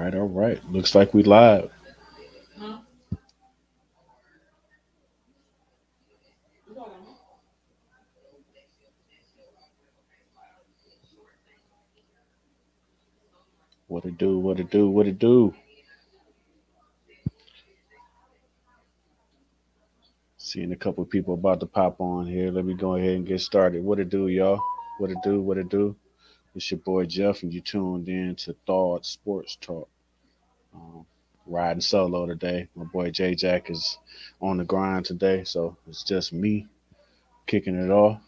All right. Looks like we live. What it do? What it do? What it do? Seeing a couple people about to pop on here. Let me go ahead and get started. What it do, y'all? What it do? What it do? It's your boy Jeff, and you tuned in to Thawed Sports Talk. Um, Riding solo today. My boy J Jack is on the grind today, so it's just me kicking it off.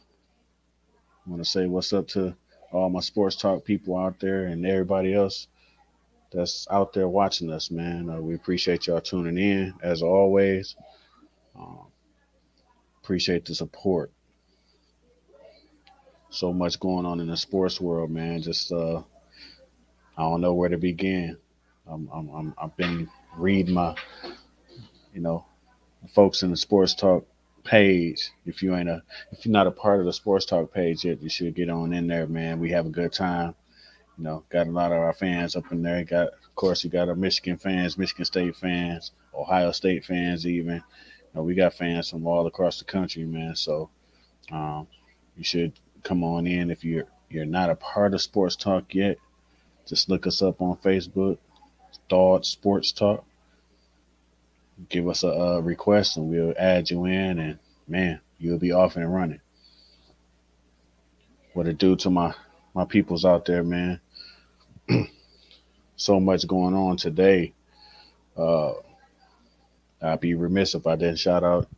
I want to say what's up to all my sports talk people out there and everybody else that's out there watching us, man. We appreciate y'all tuning in as always. Um, Appreciate the support. So much going on in the sports world, man. Just I don't know where to begin. I've been reading my, you know, folks in the sports talk page. If you're not a part of the sports talk page yet, you should get on in there, man. We have a good time. Got a lot of our fans up in there. Got, of course, you got our Michigan fans, Michigan State fans, Ohio State fans, even. We got fans from all across the country, man. So um, you should come on in if you're not a part of Sports Talk yet. Just look us up on Facebook, Thawed Sports Talk. Give us a request, and we'll add you in. And man, you'll be off and running. What it do to my peoples out there, man? So much going on today. Uh, I'd be remiss if I didn't shout out.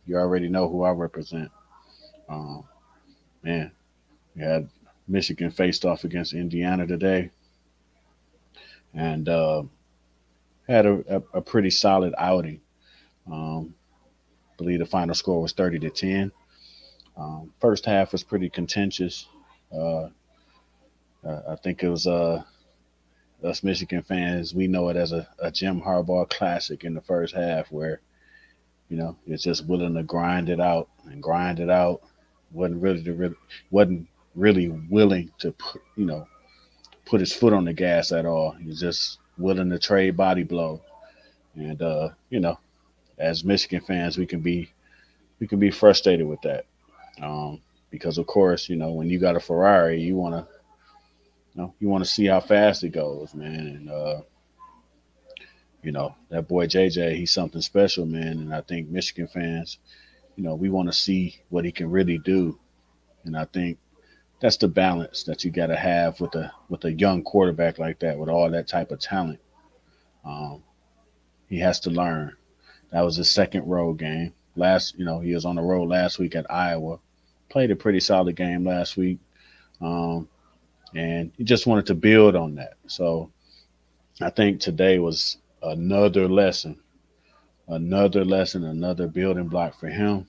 You already know who I represent. Um, Man, we had Michigan faced off against Indiana today, and had a pretty solid outing. Um, I believe the final score was 30-10. First half was pretty contentious. Uh, I think it was us Michigan fans. We know it as a Jim Harbaugh classic in the first half, where it's just willing to grind it out and grind it out. Wasn't really willing to put his foot on the gas at all. He's just willing to trade body blow. And as Michigan fans, we can be frustrated with that. Because of course, when you got a Ferrari, you want to see how fast it goes, man. And that boy JJ, he's something special, man. And I think Michigan fans, we want to see what he can really do. And I think that's the balance that you got to have with a young quarterback like that, with all that type of talent. Um, he has to learn. That was his second road game. He was on the road last week at Iowa. Played a pretty solid game last week, um, and he just wanted to build on that. So I think today was another lesson, another building block for him.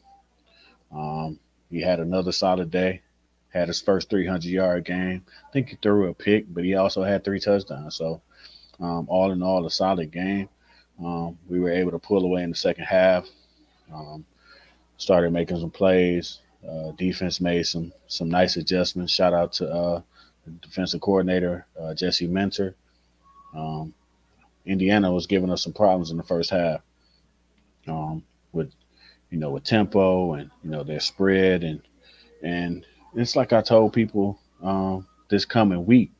Um, he had another solid day. Had his first 300-yard game. I think he threw a pick, but he also had three touchdowns. So all in all, a solid game. We were able to pull away in the second half. Um, Started making some plays. Defense made some nice adjustments. Shout out to the defensive coordinator Jesse Mentor. Um, Indiana was giving us some problems in the first half um, with with tempo and their spread and it's like I told people this coming week.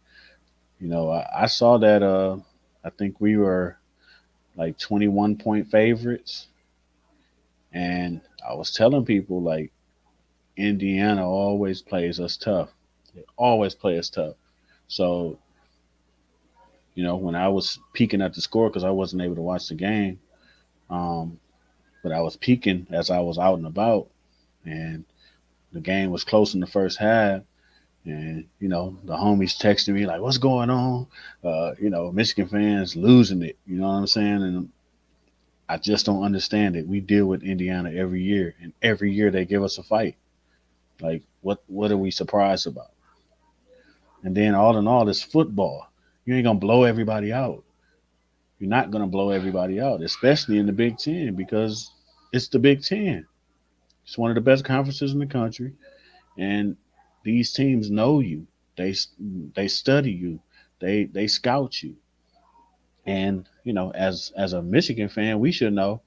I saw that. I think we were like 21-point favorites, and I was telling people like Indiana always plays us tough. They always play us tough. So when I was peeking at the score because I wasn't able to watch the game, um, but I was peeking as I was out and about, and the game was close in the first half. And the homies texting me like, "What's going on?" Michigan fans losing it. You know what I'm saying? And I just don't understand it. We deal with Indiana every year, and every year they give us a fight. Like, what are we surprised about? And then all in all, it's football. You ain't gonna blow everybody out. You're not gonna blow everybody out, especially in the Big Ten, because it's the Big Ten. It's one of the best conferences in the country, and these teams know you. They they study you. They scout you. And as a Michigan fan, we should know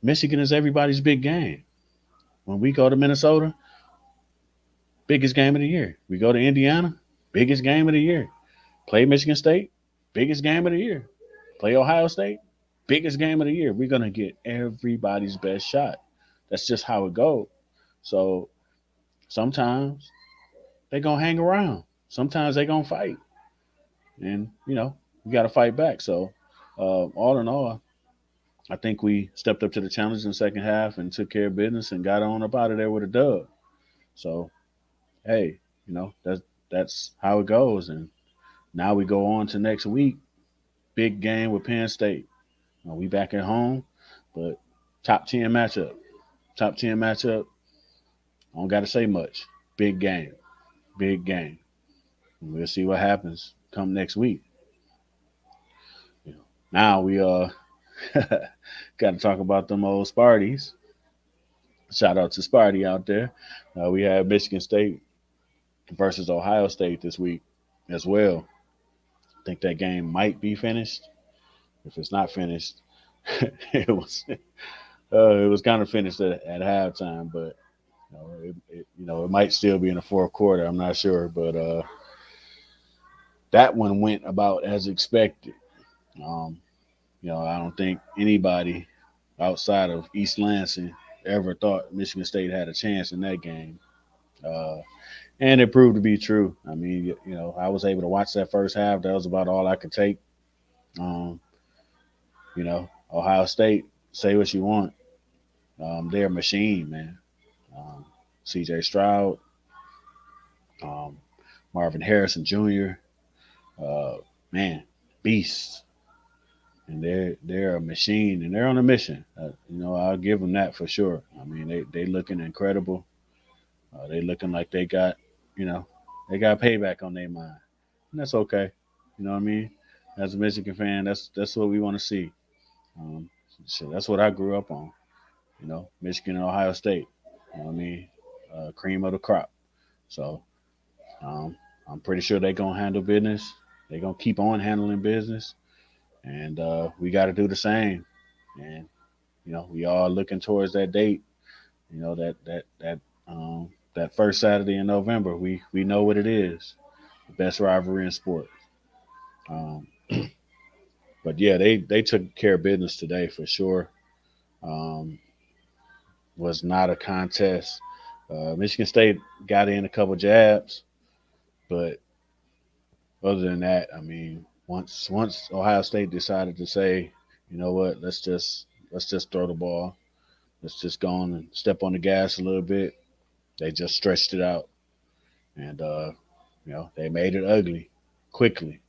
Michigan is everybody's big game. When we go to Minnesota, biggest game of the year. We go to Indiana, biggest game of the year. Play Michigan State, biggest game of the year. Play Ohio State, biggest game of the year. We're gonna get everybody's best shot. That's just how it goes. So sometimes they gonna hang around. Sometimes they gonna fight, and you got to fight back. So all in all, I think we stepped up to the challenge in the second half and took care of business and got on up out of there with a dub. So hey, that's how it goes. And now we go on to next week. Big game with Penn State. We back at home, but top 10 matchup. Top 10 matchup. I don't got to say much. Big game. Big game. And we'll see what happens come next week. Now we got to talk about them old Sparties. Shout out to Sparty out there. We had Michigan State versus Ohio State this week as well. I think that game might be finished. If it's not finished, it was kind of finished at halftime, but it might still be in the fourth quarter. I'm not sure, but that one went about as expected. Um, I don't think anybody outside of East Lansing ever thought Michigan State had a chance in that game. Uh, and it proved to be true. I mean, I was able to watch that first half. That was about all I could take. Um, Ohio State, say what you want. They're a machine, man. Um, C.J. Stroud, um, Marvin Harrison Jr., uh, man, beasts. And they're a machine, and they're on a mission. I'll give them that for sure. I mean, they looking incredible. They looking like you know, they got payback on their mind, and that's okay. You know what I mean? As a Michigan fan, that's what we want to see. Um, so that's what I grew up on. Michigan and Ohio State. You know what I mean? Cream of the crop. So um, I'm pretty sure they're gonna handle business. They're gonna keep on handling business, and we got to do the same. And we all looking towards that date. That first Saturday in November. We know what it is. The best rivalry in sports. Um, but yeah, they took care of business today for sure. Um, was not a contest. Michigan State got in a couple jabs, but other than that, I mean, once Ohio State decided to say, you know what, let's just throw the ball, let's just go on and step on the gas a little bit. They just stretched it out, and they made it ugly quickly.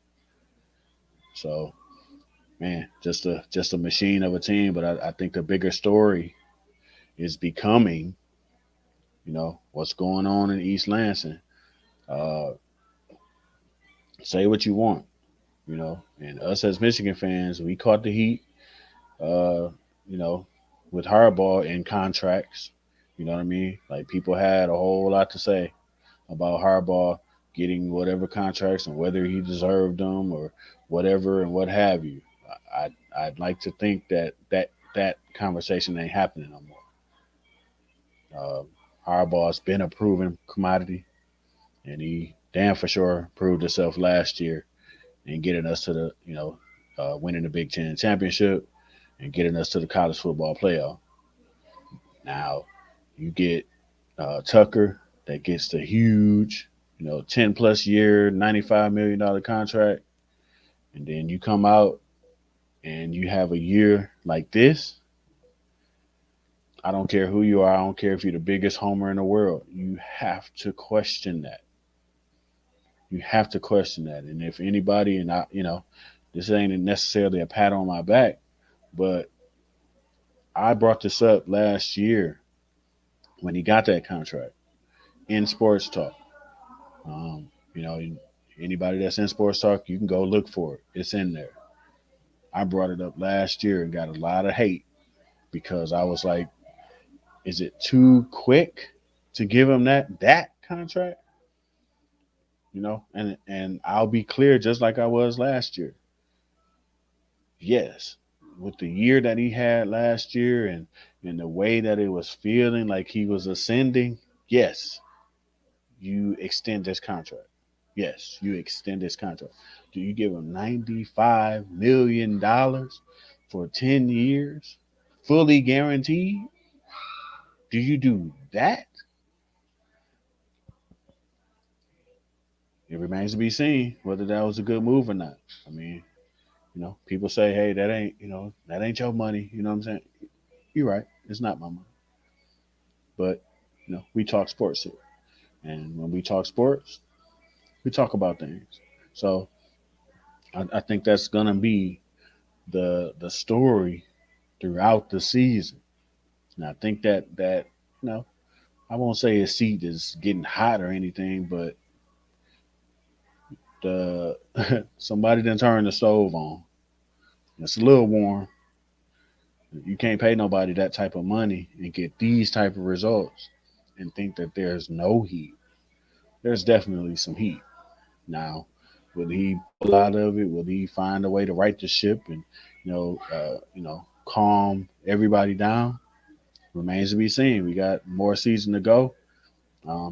So man, just a machine of a team. But I think the bigger story is becoming, what's going on in East Lansing. Uh, say what you want, and us as Michigan fans, we caught the heat, uh, you know, with Harbaugh in contracts. You know what I mean? Like people had a whole lot to say about Harbaugh getting whatever contracts and whether he deserved them or whatever and what have you. I'd like to think that conversation ain't happening no more. Harbaugh's been a proven commodity, and he damn for sure proved himself last year and getting us to the winning the Big Ten championship and getting us to the college football playoff. Now you get Tucker that gets the huge 10+ year $95 million contract, and then you come out and you have a year like this. I don't care who you are. I don't care if you're the biggest homer in the world. You have to question that. You have to question that. And if anybody, and this ain't necessarily a pat on my back, but I brought this up last year when he got that contract in sports talk. Um, you know, anybody that's in sports talk, you can go look for it. It's in there. I brought it up last year and got a lot of hate because I was like, is it too quick to give him that contract? And I'll be clear, just like I was last year. Yes, with the year that he had last year and the way that it was feeling like he was ascending, yes, you extend this contract. Yes, you extend this contract. Do you give him $95 million for 10 years, fully guaranteed? Do you do that? It remains to be seen whether that was a good move or not. I mean, people say, "Hey, that ain't your money." You know what I'm saying? You're right. It's not my money, but we talk sports here, and when we talk sports, we talk about things. So I think that's gonna be the story throughout the season. And I think that you know I won't say his seat is getting hot or anything, but the somebody didn't turn the stove on. It's a little warm. You can't pay nobody that type of money and get these type of results and think that there's no heat. There's definitely some heat. Now, will he pull out of it? Will he find a way to right the ship and calm everybody down? Remains to be seen. We got more season to go.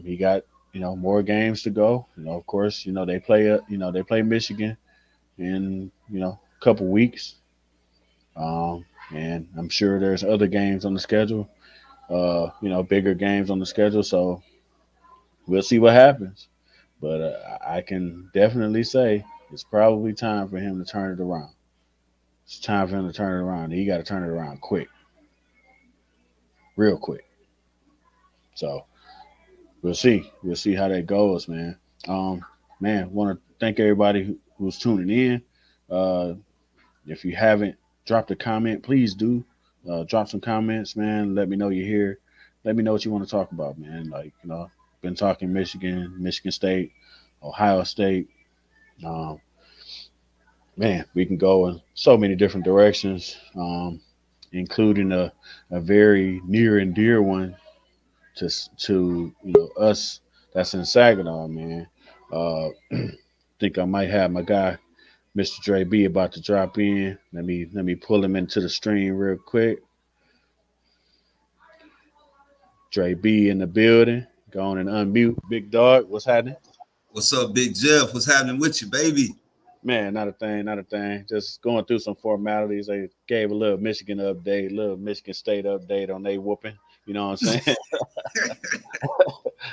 He got more games to go. Of course, they play Michigan in a couple weeks, and I'm sure there's other games on the schedule. Bigger games on the schedule. So we'll see what happens. But I can definitely say it's probably time for him to turn it around. It's time for him to turn it around. And he got to turn it around quick, real quick. So we'll see. We'll see how that goes, man. Um, want to thank everybody who's tuning in. Uh, if you haven't dropped a comment, please do. Drop some comments, man. Let me know you're here. Let me know what you want to talk about, man. Like, been talking Michigan, Michigan State, Ohio State. Um, we can go in so many different directions, including a very near and dear one to us that's in Saginaw, man. Think I might have my guy Mr. Dre B about to drop in. Let me pull him into the stream real quick. Dre B in the building. Go on and unmute. Big dog, what's happening? What's up, Big Jeff? What's happening with you, baby? Man, not a thing, not a thing. Just going through some formalities. They gave a little Michigan update, a little Michigan State update on they whooping. You know what I'm saying?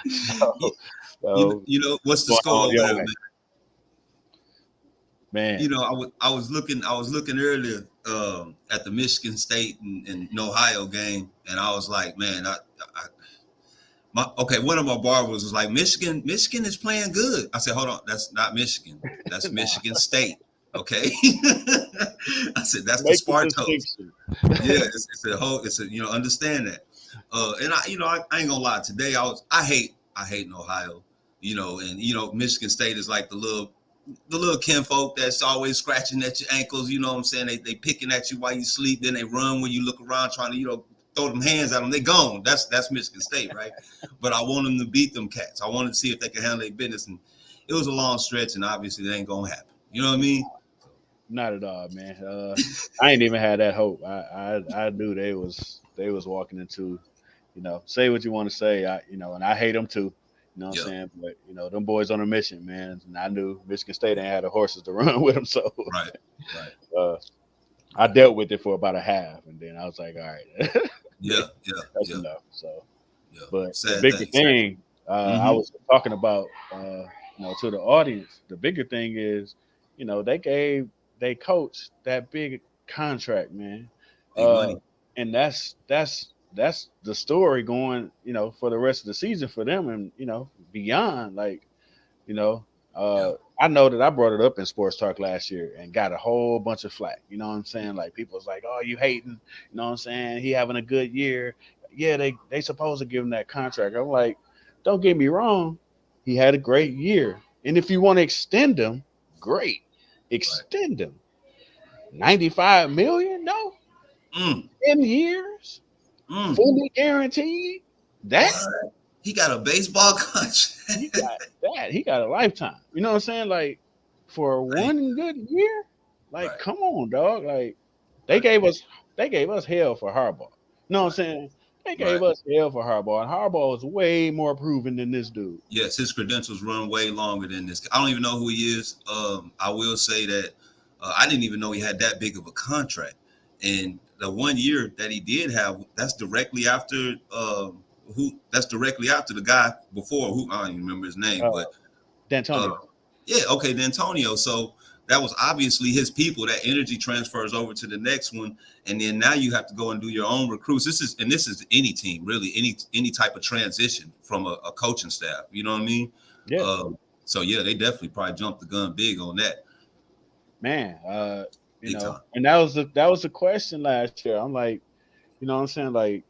you, so, so what's the going score on over your there, way, man? man. I was looking earlier at the Michigan State and Ohio game, and I was like, man, one of my barbers was like, Michigan is playing good. I said, hold on, that's not Michigan, that's Nah, Michigan State. Okay, I said that's the make the Spartos. distinction. Yeah, understand that. And I ain't gonna lie. Today I hate in Ohio. And Michigan State is like the little kinfolk that's always scratching at your ankles. You know what I'm saying? They picking at you while you sleep. Then they run when you look around trying to throw them hands at them. They gone. That's Michigan State, right? But I want them to beat them cats. I wanted to see if they can handle their business. And it was a long stretch, and obviously it ain't gonna happen. You know what I mean? Not at all, man. I ain't even had that hope. I knew they was walking into, say what you want to say. And I hate them too. You know what I'm Yeah. saying? But them boys on a mission, man. And I knew Michigan State ain't had the horses to run with them, so Right. Right. uh, I dealt with it for about a half, and then I was like, all right, Yeah. Yeah. that's Yeah. enough. So, Yeah. but the Sad bigger thing. Sad thing. thing I Mm-hmm. was talking about, to the audience, the bigger thing is, they gave they coach that big contract, man, Big uh, money. and that's the story going, for the rest of the season for them, and beyond, like you know, Yeah. I know that I brought it up in sports talk last year and got a whole bunch of flack. You know what I'm saying? Like people was like, "Oh, you hating?" You know what I'm saying? He having a good year. Yeah, they supposed to give him that contract. I'm like, don't get me wrong, he had a great year, and if you want to extend him, great, Right. extend him. 95 million, no, Mm. 10 years, Mm. fully guaranteed. That What? He got a baseball he contract. got that he got a lifetime. You know what I'm saying? Like for Dang. one good year. Like, Right. come on, dog. Like, they Right. gave us they gave us hell for Harbaugh. You know what I'm Right. saying? They Right. gave us hell for Harbaugh, and Harbaugh is way more proven than this dude. Yes, his credentials run way longer than this. I don't even know who he is. I will say that I didn't even know he had that big of a contract. And the 1 year that he did have, that's directly after who? That's directly after the guy before who I don't even remember his name, Uh, but uh, D'Antonio. yeah, okay, D'Antonio. So that was obviously his people. That energy transfers over to the next one, and then now you have to go and do your own recruits. This is any team really, any type of transition from a coaching staff. You know what I mean? Yeah, So yeah, they definitely probably jumped the gun big on that, man. big time. And that was a question last year. I'm like, you know what I'm saying? Like,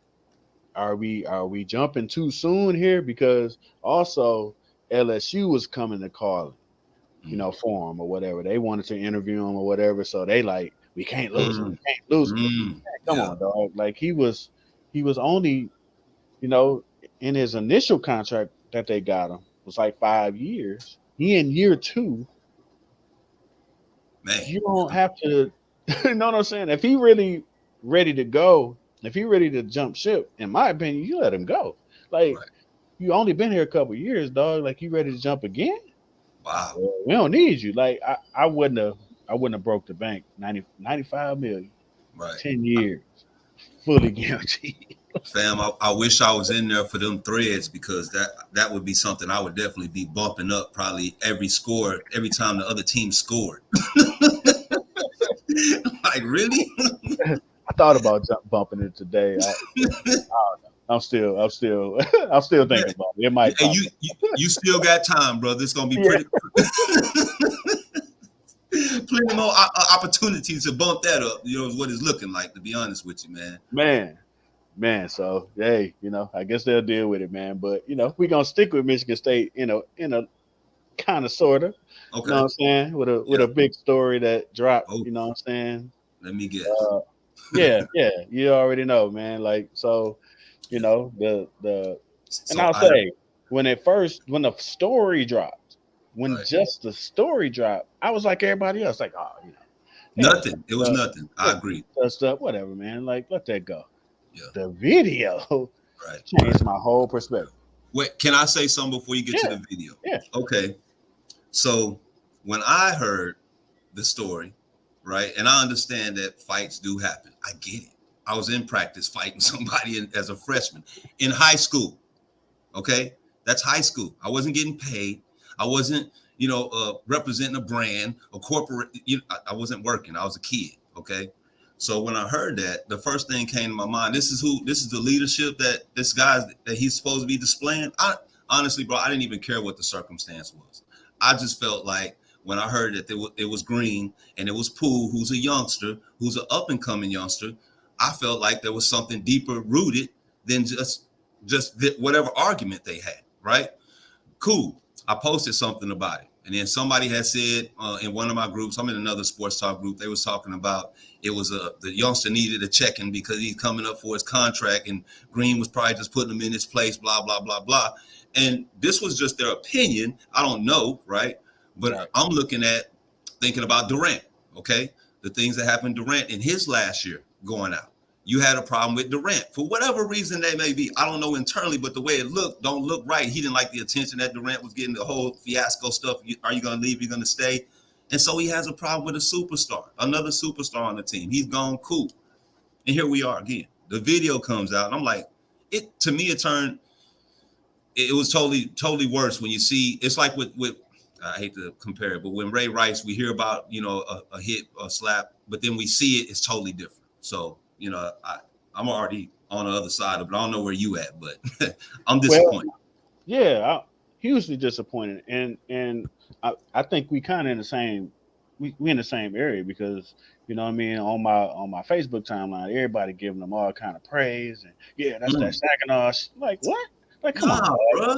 are we jumping too soon here? Because also LSU was coming to call, Mm. for him or whatever. They wanted to interview him or whatever. So they like, we can't lose him. Mm. We can't lose him. Mm. Man, come Yeah, on, dog. Like he was only, you know, in his initial contract that they got him was like 5 years. He in year two. man. You don't have to you know what I'm saying? If he really ready to go, if he ready to jump ship, in my opinion, you let him go. Like, Right. you only been here a couple years, dog. Like, you ready to jump again? Wow. Well, we don't need you. Like, I wouldn't have broke the bank 95 million, Right. 10 years, fully guaranteed. Fam, I wish I was in there for them threads because that would be something I would definitely be bumping up probably every score every time the other team scored. Like really? I thought about bumping it today. I'm still thinking about it. It might Hey, pop up. you still got time, brother. It's gonna be Yeah, pretty plenty more opportunities to bump that up. You know is what it's looking like. To be honest with you, man. man. Man, so hey, I guess they'll deal with it, man. But we're gonna stick with Michigan State, in a kind of sorta, you know Okay. what I'm saying, with a Yeah. big story that dropped, Oh, you know what I'm saying? let me guess. Uh yeah, yeah, you already know, man. Like, so, Yeah. the and So I'll I heard. say, when the story dropped, when Right. just the story dropped, I was like everybody else, like, oh, they had Nothing. It touched was up, nothing. they I agree. touched up, whatever, man. Like, let that go. Yeah. The video Right. changed Right. my whole perspective. Wait, can I say something before you get to Yeah, the video? yeah, Okay. So when I heard the story, right, and I understand that fights do happen. I get it. I was in practice fighting somebody as a freshman in high school. Okay, that's high school. I wasn't getting paid. I wasn't, representing a brand, a corporate. I wasn't working. I was a kid. Okay, so when I heard that, the first thing came to my mind. This is the leadership that this guy that he's supposed to be displaying. I honestly, bro, I didn't even care what the circumstance was. I just felt like when I heard that it was Green and it was Poole, who's a youngster, who's an up and coming youngster. I felt like there was something deeper rooted than just whatever argument they had, right? Cool. I posted something about it. And then somebody had said in one of my groups, I'm in another sports talk group, they was talking about it was the youngster needed a check-in because he's coming up for his contract and Green was probably just putting him in his place, blah, blah, blah, blah. And this was just their opinion. I don't know, right? But right. I'm looking at thinking about Durant, okay? The things that happened to Durant in his last year going out. You had a problem with Durant for whatever reason they may be. I don't know internally, but the way it looked don't look right. He didn't like the attention that Durant was getting, the whole fiasco stuff. Are you going to leave? You're going to stay? And so he has a problem with a superstar, another superstar on the team. He's gone cool. And here we are again. The video comes out, and I'm like, it to me, it turned, it was totally worse when you see, it's like with I hate to compare it, but when Ray Rice, we hear about, a hit, a slap, but then we see it, it's totally different. So, I'm already on the other side of it. I don't know where you at, but I'm Well, disappointed. yeah, hugely disappointed, and I think we kind of in the same we in the same area, because what I mean, on my Facebook timeline, everybody giving them all kind of praise, and yeah, that's that Mm. Saginaw. Like, what? Like, come on, Nah, dog. bro.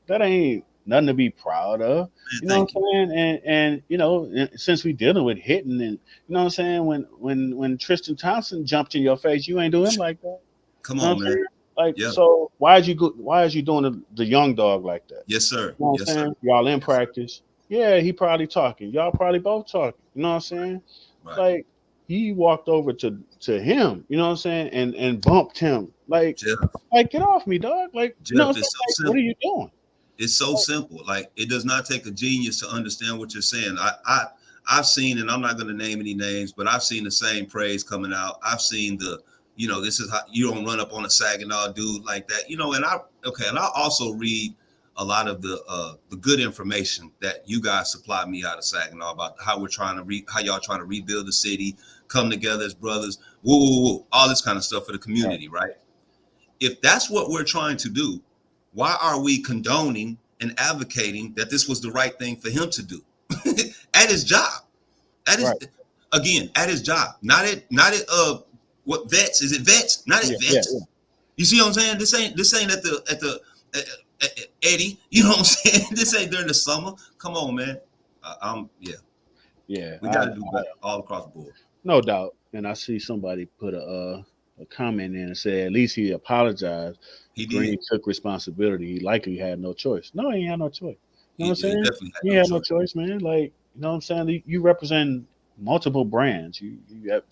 That ain't nothing to be proud of. Man, You know what thank you. I'm saying? And since we dealing with hitting, and you know what I'm saying, when Tristan Thompson jumped in your face, you ain't do him like that. Come You know what on, I'm man. saying? Like, Yeah. so why is you doing the young dog like that? Yes, sir. You know what Yes, I'm sir. saying? Y'all in Yes, sir. practice. Yeah, he probably talking. Y'all probably both talking. You know what I'm saying? Right. Like he walked over to him. You know what I'm saying? And bumped him. Jeff, Like get off me, dog. Like you know what Jeff, I'm it's so saying? Like what are simple. you doing? It's so Like, simple. Like it does not take a genius to understand what you're saying. I've seen, and I'm not going to name any names, but I've seen the same praise coming out. I've seen the, this is how you don't run up on a Saginaw dude like that. And and I also read a lot of the good information that you guys supply me out of Saginaw about how we're trying to how y'all trying to rebuild the city, come together as brothers, woo, woo, woo, all this kind of stuff for the right, community, right? If that's what we're trying to do, why are we condoning and advocating that this was the right thing for him to do at his job? At his right. again at his job, not at what vets is it vets? Not Yeah, at yeah, yeah. vets. You see what I'm saying? This ain't at Eddie. You know what I'm saying? This ain't during the summer. Come on, man. Yeah. Yeah. We got to do better all across the board. No doubt. And I see somebody put a comment in and said at least he apologized. He Green did. took responsibility. He likely had no choice. No, he had no choice. You know what I'm He saying? definitely had He no had no choice. choice, man. Like, you know what I'm saying? You represent multiple brands. You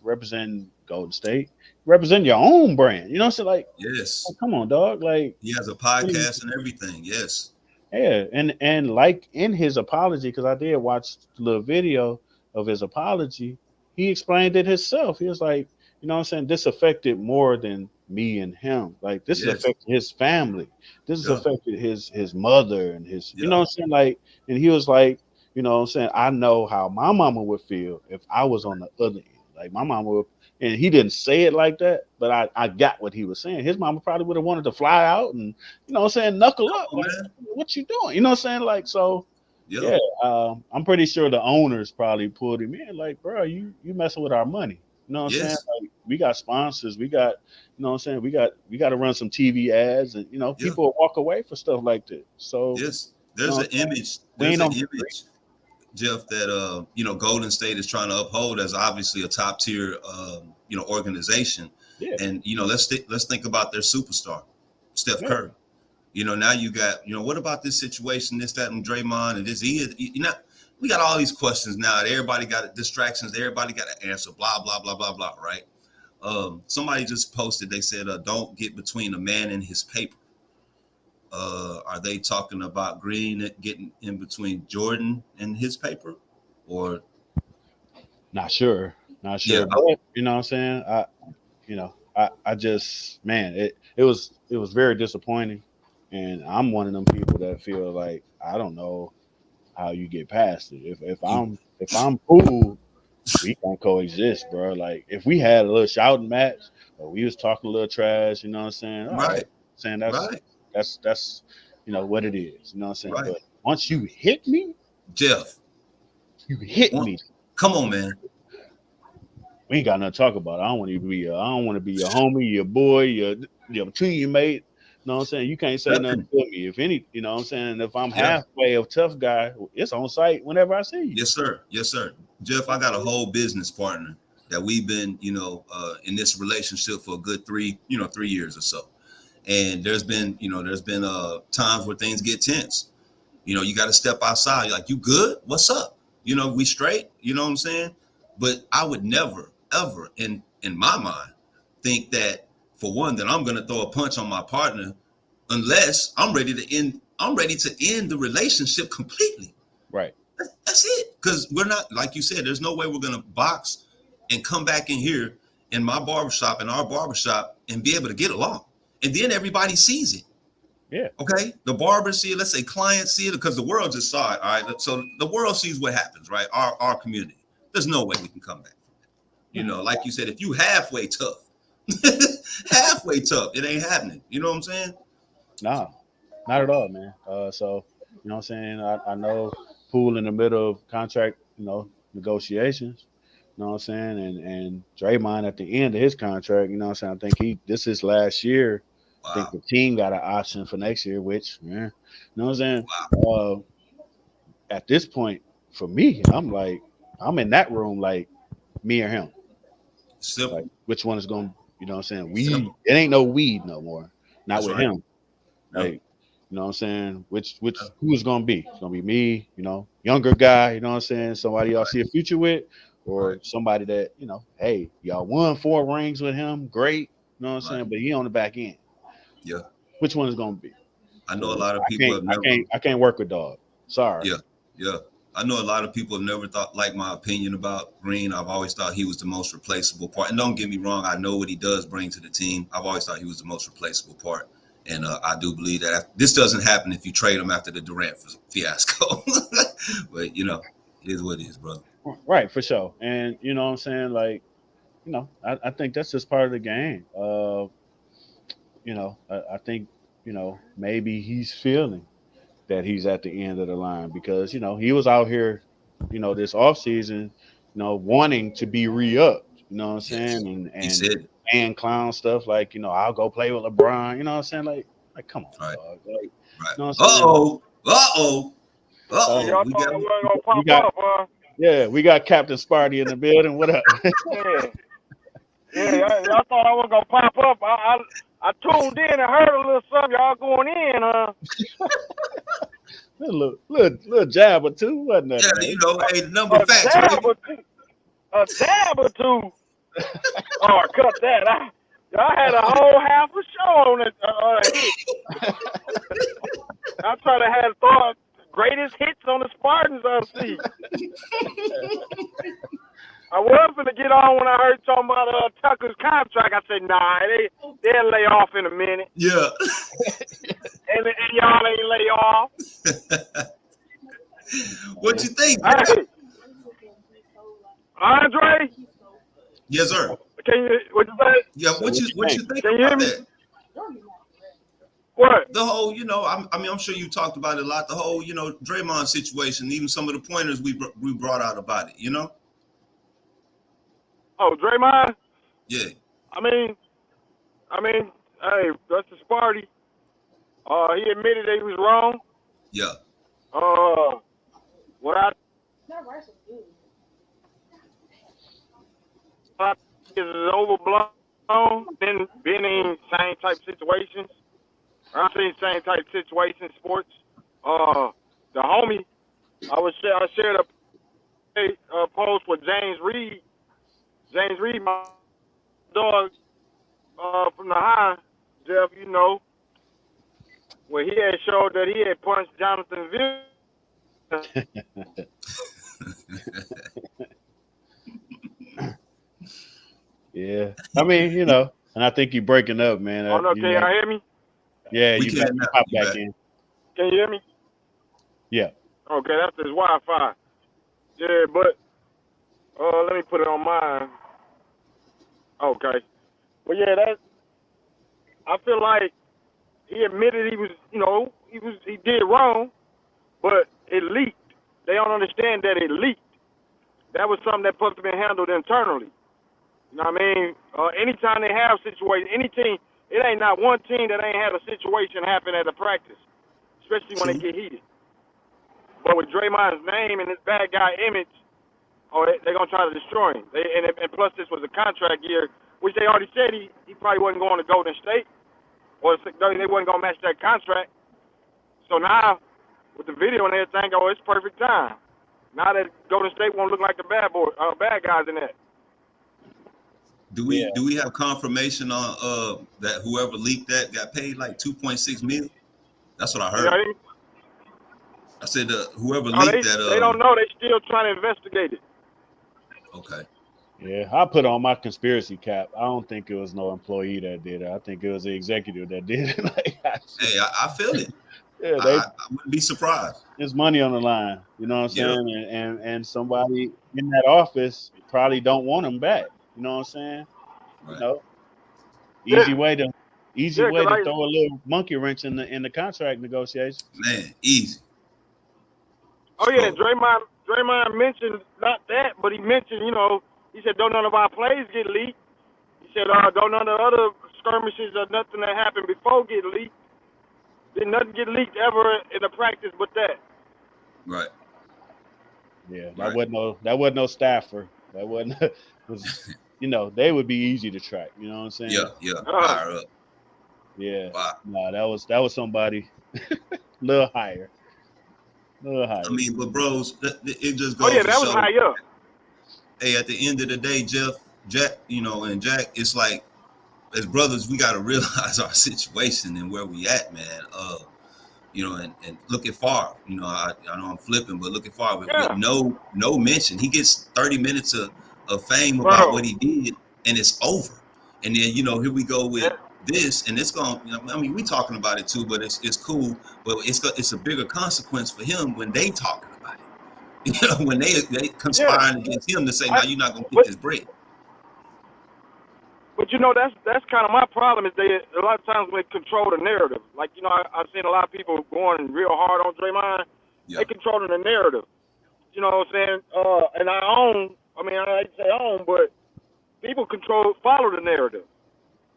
represent Golden State. You represent your own brand. You know what I'm saying? Yes. Come on, dog. Like, He has a what are you podcast and everything. Yes. yeah, and like in his apology, because I did watch the little video of his apology, he explained it himself. He was like, you know what I'm saying, this affected more than me and him. Like this has Yes. affected his family. This has Yeah. affected his mother and his, you Yeah. know what I'm saying? Like, and he was like, you know what I'm saying, I know how my mama would feel if I was on the other end. Like my mama would, and he didn't say it like that, but I got what he was saying. His mama probably would have wanted to fly out and, you know what I'm saying, knuckle Come up. on, man. What you doing? You know what I'm saying? Like, so Yeah. yeah, I'm pretty sure the owners probably pulled him in. Like, bro, you messing with our money. You know what I'm saying? Yes. Like, we got sponsors. We got, you know what I'm saying? We got to run some TV ads, and Yeah. people will walk away for stuff like this. So, Yes. you know There's what an I'm saying? image. We There's ain't an on the street. image, Jeff, that Golden State is trying to uphold as obviously a top tier organization. Yeah, And let's think about their superstar, Steph yeah, Curry. Now you got, what about this situation, this, that, and Draymond, and this, we got all these questions now. That everybody got distractions. Everybody got to answer. Blah blah blah blah blah. Right? Somebody just posted. They said, "Don't get between a man and his paper." Are they talking about Green getting in between Jordan and his paper, or not sure, not yeah, sure, but you know what I'm saying? I just, man, it was very disappointing, and I'm one of them people that feel like I don't know how you get past it. you If I'm cool, we can coexist, bro. Like if we had a little shouting match or we was talking a little trash, you know what I'm saying? All right, right, saying right, that's what it is, you know what I'm saying? right, But once you hit me, Jeff. you hit One, me. come on, man. We ain't got nothing to talk about. I don't want to be your homie, your boy, your teammate. You know what I'm saying? You can't say nothing Nothing. to me. If any, you know what I'm saying? If I'm Yeah. halfway of tough guy, it's on site whenever I see you. Yes, sir. Yes, sir. Jeff, I got a whole business partner that we've been, in this relationship for a good 3 years or so. And there's been times where things get tense. You got to step outside. You're like, you good? What's up? We straight. You know what I'm saying? But I would never, ever, in my mind, think that for one that I'm gonna throw a punch on my partner unless I'm ready to end. I'm ready to end the relationship completely. Right. That's it. Because we're not, like you said, there's no way we're gonna box and come back in here in my barbershop, in our barbershop, and be able to get along. And then everybody sees it. Yeah. Okay, the barber see it. Let's say clients see it because the world just saw it. All right, so the world sees what happens, right? Our community. There's no way we can come back. No. Like you said, if you halfway tough, halfway tough, it ain't happening. You know what I'm saying? No, not at all, man. So you know what I'm saying? I know Pool in the middle of contract, negotiations. You know what I'm saying? And Draymond at the end of his contract, you know what I'm saying? I think this is last year. I think Wow, the team got an option for next year, which, yeah, you know what I'm saying? wow, Uh, at this point, for me, I'm like, I'm in that room like me or him. Like, simple, which one is going to, you know what I'm saying? simple. It ain't no weed no more. Not That's with right. him. Yep. Like, You know what I'm saying? Which who is gonna be? It's gonna be me, younger guy, you know what I'm saying? Somebody y'all see a future with, or Right. somebody that, hey, y'all won 4 rings with him, great, you know what I'm Right. saying? But he on the back end. Yeah. Which one is gonna be? I know a 'Cause lot of I people can't have I never. can't I can't work with dog. Sorry. Yeah. Yeah. I know a lot of people have never thought like my opinion about Green. I've always thought he was the most replaceable part. And don't get me wrong, I know what he does bring to the team. I've always thought he was the most replaceable part. And I do believe that this doesn't happen if you trade him after the Durant fiasco. But it is what it is, brother. Right, for sure. And you know what I'm saying? Like, I think that's just part of the game. I think, maybe he's feeling that he's at the end of the line because, he was out here, this off season, wanting to be re-upped, you know what I'm saying? Yes, And he and said it. and clown stuff like, I'll go play with LeBron, you know what I'm saying? Like come on, Right, dog. Like, you right. know what I'm Uh saying? oh, uh oh, uh Uh, oh. Y'all We thought got I wasn't we gonna got, we pop got up, huh? yeah, we got Captain Sparty in the building. What up? Yeah, yeah. Y'all thought I wasn't gonna pop up. I tuned in and heard a little something. Y'all going in, huh? little jab or two, wasn't yeah. nothing, man. Hey, the number A facts, dab baby. or two. A dab or two. Oh, cut that. Y'all had a whole half a show on it. Hit. I try to have thought greatest hits on the Spartans. I see. I was gonna get on when I heard talking about Tucker's contract. I said, nah, they'll lay off in a minute, Yeah. and y'all ain't lay off. What you think, Cap? Hey, Andre, Yes, sir. can you what you say? Yeah. So what you What think? you think Can you hear about me? that? What? The whole, I'm sure you talked about it a lot. The whole, Draymond situation, even some of the pointers we brought out about it. Oh, Draymond. Yeah. I mean, hey, that's the Sparty. He admitted that he was wrong. Yeah. Uh, what I thought is overblown. Been in same type situations. I've seen same type situations, sports. The homie, I shared a post with James Reed. James Reed, my dog from the high, Jeff, where he had showed that he had punched Jonathan Villiers. Yeah, I mean, and I think you breaking up, man. Oh no, can y'all hear me? Yeah, We you back, can now. you pop You back back. in. Can you hear me? Yeah, Okay, that's his Wi-Fi. Yeah, but let me put it on mine. Okay. Well, yeah, I feel like he admitted he was, he did wrong, but it leaked. They don't understand that it leaked. That was something that supposed to be handled internally. You know what I mean? Anytime they have situations, any team, it ain't not one team that ain't had a situation happen at a practice, especially when they True. get heated. But with Draymond's name and his bad guy image, they're gonna try to destroy him. And plus, this was a contract year, which they already said he probably wasn't going to Golden State, or they wasn't gonna match that contract. So now, with the video and everything, it's perfect time. Now that Golden State won't look like the bad guys in that. Do yeah. we have confirmation on that whoever leaked that got paid like 2.6 million? That's what I You know heard. what I mean? I said whoever Oh, leaked that. they don't know. They still trying to investigate it. Okay. Yeah, I put on my conspiracy cap. I don't think it was no employee that did it. I think it was the executive that did it. Hey, I feel it. Yeah, I wouldn't be surprised. there's money on the line. You know what I'm Yeah. saying? And somebody in that office probably don't want him back. You know what I'm saying? You Right. know, easy Yeah, way to easy yeah. way Cause to throw a little monkey wrench in the contract negotiations. Man, easy. oh yeah, Stroke. Draymond mentioned not that, but he mentioned, he said don't none of our plays get leaked. He said don't none of the other skirmishes or nothing that happened before get leaked. Did nothing get leaked ever in the practice but that. Right. Yeah, Right. that wasn't no staffer. That wasn't was they would be easy to track. You know what I'm Yeah. saying? Yeah. Uh, Higher up. Yeah. Wow. No, that was somebody. Little higher, little I higher. mean, but bros, it just Oh goes yeah, to that was show. high up. Hey, at the end of the day, Jack, and Jack, it's like as brothers, we got to realize our situation and where we at, man. And look at Favre. I know I'm flipping, but look at Favre with Yeah, no mention. He gets 30 minutes of fame about what bro. he did, and it's over. And then here we go with Yeah, this, and it's going. I mean, we talking about it too, but it's cool. But it's a bigger consequence for him when they talking about it. When they yeah. conspiring against him to say, I, "Now you're not gonna get but this bread." But that's kind of my problem is they a lot of times when they control the narrative. Like I've seen a lot of people going real hard on Draymond. Yeah, They controlling the narrative. You know what I'm saying? And I own. I mean, I hate to say own, but people follow the narrative.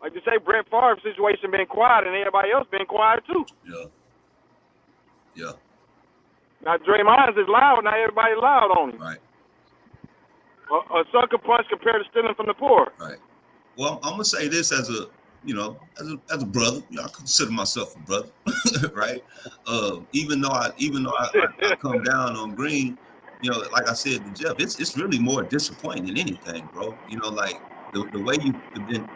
Like you say, Brett Favre's situation been quiet, and everybody else been quiet too. yeah, yeah. Now Draymond's is loud. Now everybody loud on him. Right, A sucker punch compared to stealing from the poor. right. Well, I'm gonna say this as a as a brother. I consider myself a brother, right? Even though I come down on Green, like I said to Jeff, it's really more disappointing than anything, bro. Like the way you've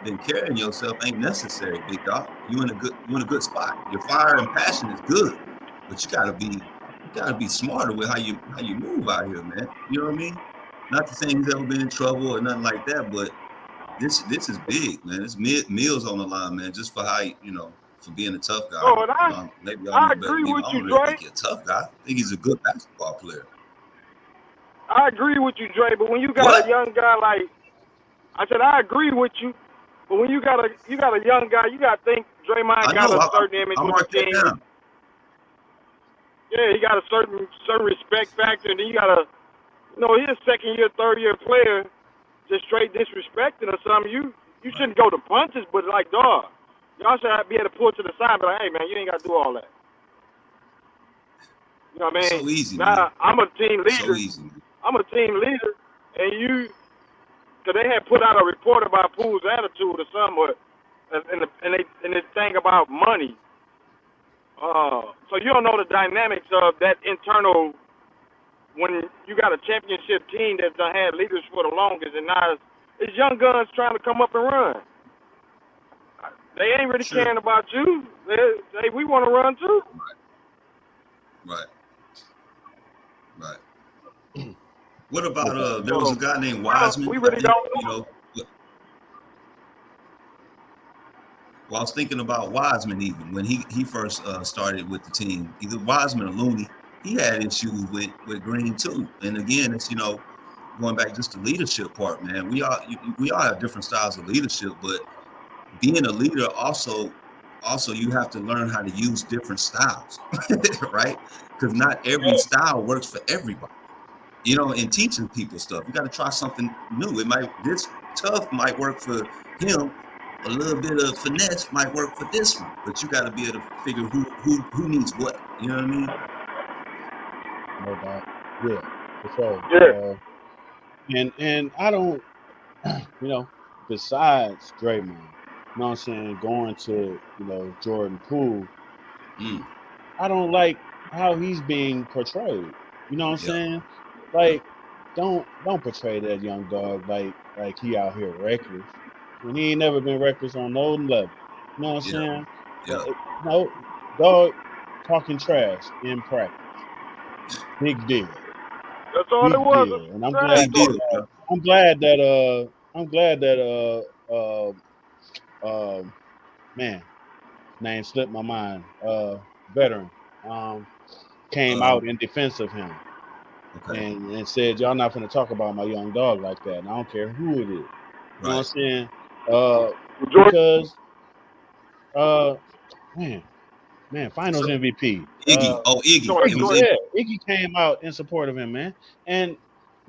been carrying yourself ain't necessary, big dog. You in a good spot. Your fire and passion is good, but you gotta be smarter with how you move out here, man. You know what I mean? Not to say he's ever been in trouble or nothing like that, but this is big, man. It's meals on the line, man. Just for for being a tough guy. Oh, and Maybe y'all I know better than agree me, but with I you, don't really Dre. think he's a tough guy. I think he's a good basketball player. I agree with you, Dre. But when you got a What? young guy like I said, I agree with you. But when you got a young guy, you got to think I Draymond got know. a I, certain I image with the marked that team. down. Yeah, he got a certain respect factor, and then you got he's a second year, third year player, just straight disrespecting or something. You Right. shouldn't go to punches, but like dog, y'all should be able to pull to the side, but like, hey man, you ain't got to do all that. You know what I It's mean? so easy, man. Now I'm a team So leader. easy, man. I'm a team leader, and cause they had put out a report about Poole's attitude or something, and this thing about money. So you don't know the dynamics of that internal when you got a championship team that's done had leaders for the longest, and now it's young guns trying to come up and run. They ain't really Sure. caring about you. We want to run too. Right. Right. What about Okay. there was a So guy named Wiseman, we I really think, don't know. well, I was thinking about Wiseman even when he first started with the team. Either Wiseman or Looney, he had issues with Green too. And again, it's going back just to leadership part, man. We all have different styles of leadership, but being a leader also you have to learn how to use different styles, right? Because not every style works for everybody. In teaching people stuff, you got to try something new. This tough might work for him. A little bit of finesse might work for this one, but you got to be able to figure who needs what. You know what I mean? No doubt. Yeah, for sure. Yeah. And I don't, besides Draymond, what I'm saying, going to, Jordan Poole, Mm, I don't like how he's being portrayed. You know what I'm yeah, saying? yeah, Like, don't portray that young dog like he out here reckless. When he ain't never been reckless on no level. You know what I'm yeah, saying? yeah. No, dog talking trash in practice. Big deal. That's all it Big was. deal. And I'm Trash glad Big that deal, talk. bro. I'm glad that I'm glad that man, name slipped my mind. Veteran came Um, out in defense of him okay, and said, "Y'all not gonna talk about my young dog like that. And I don't care who it is." You know what I'm right. saying? Uh, Jordan. because uh, man, Finals So MVP. Iggy, oh Iggy, it Jordan. was Iggy, Iggy. yeah, Iggy came out in support of him, man. And you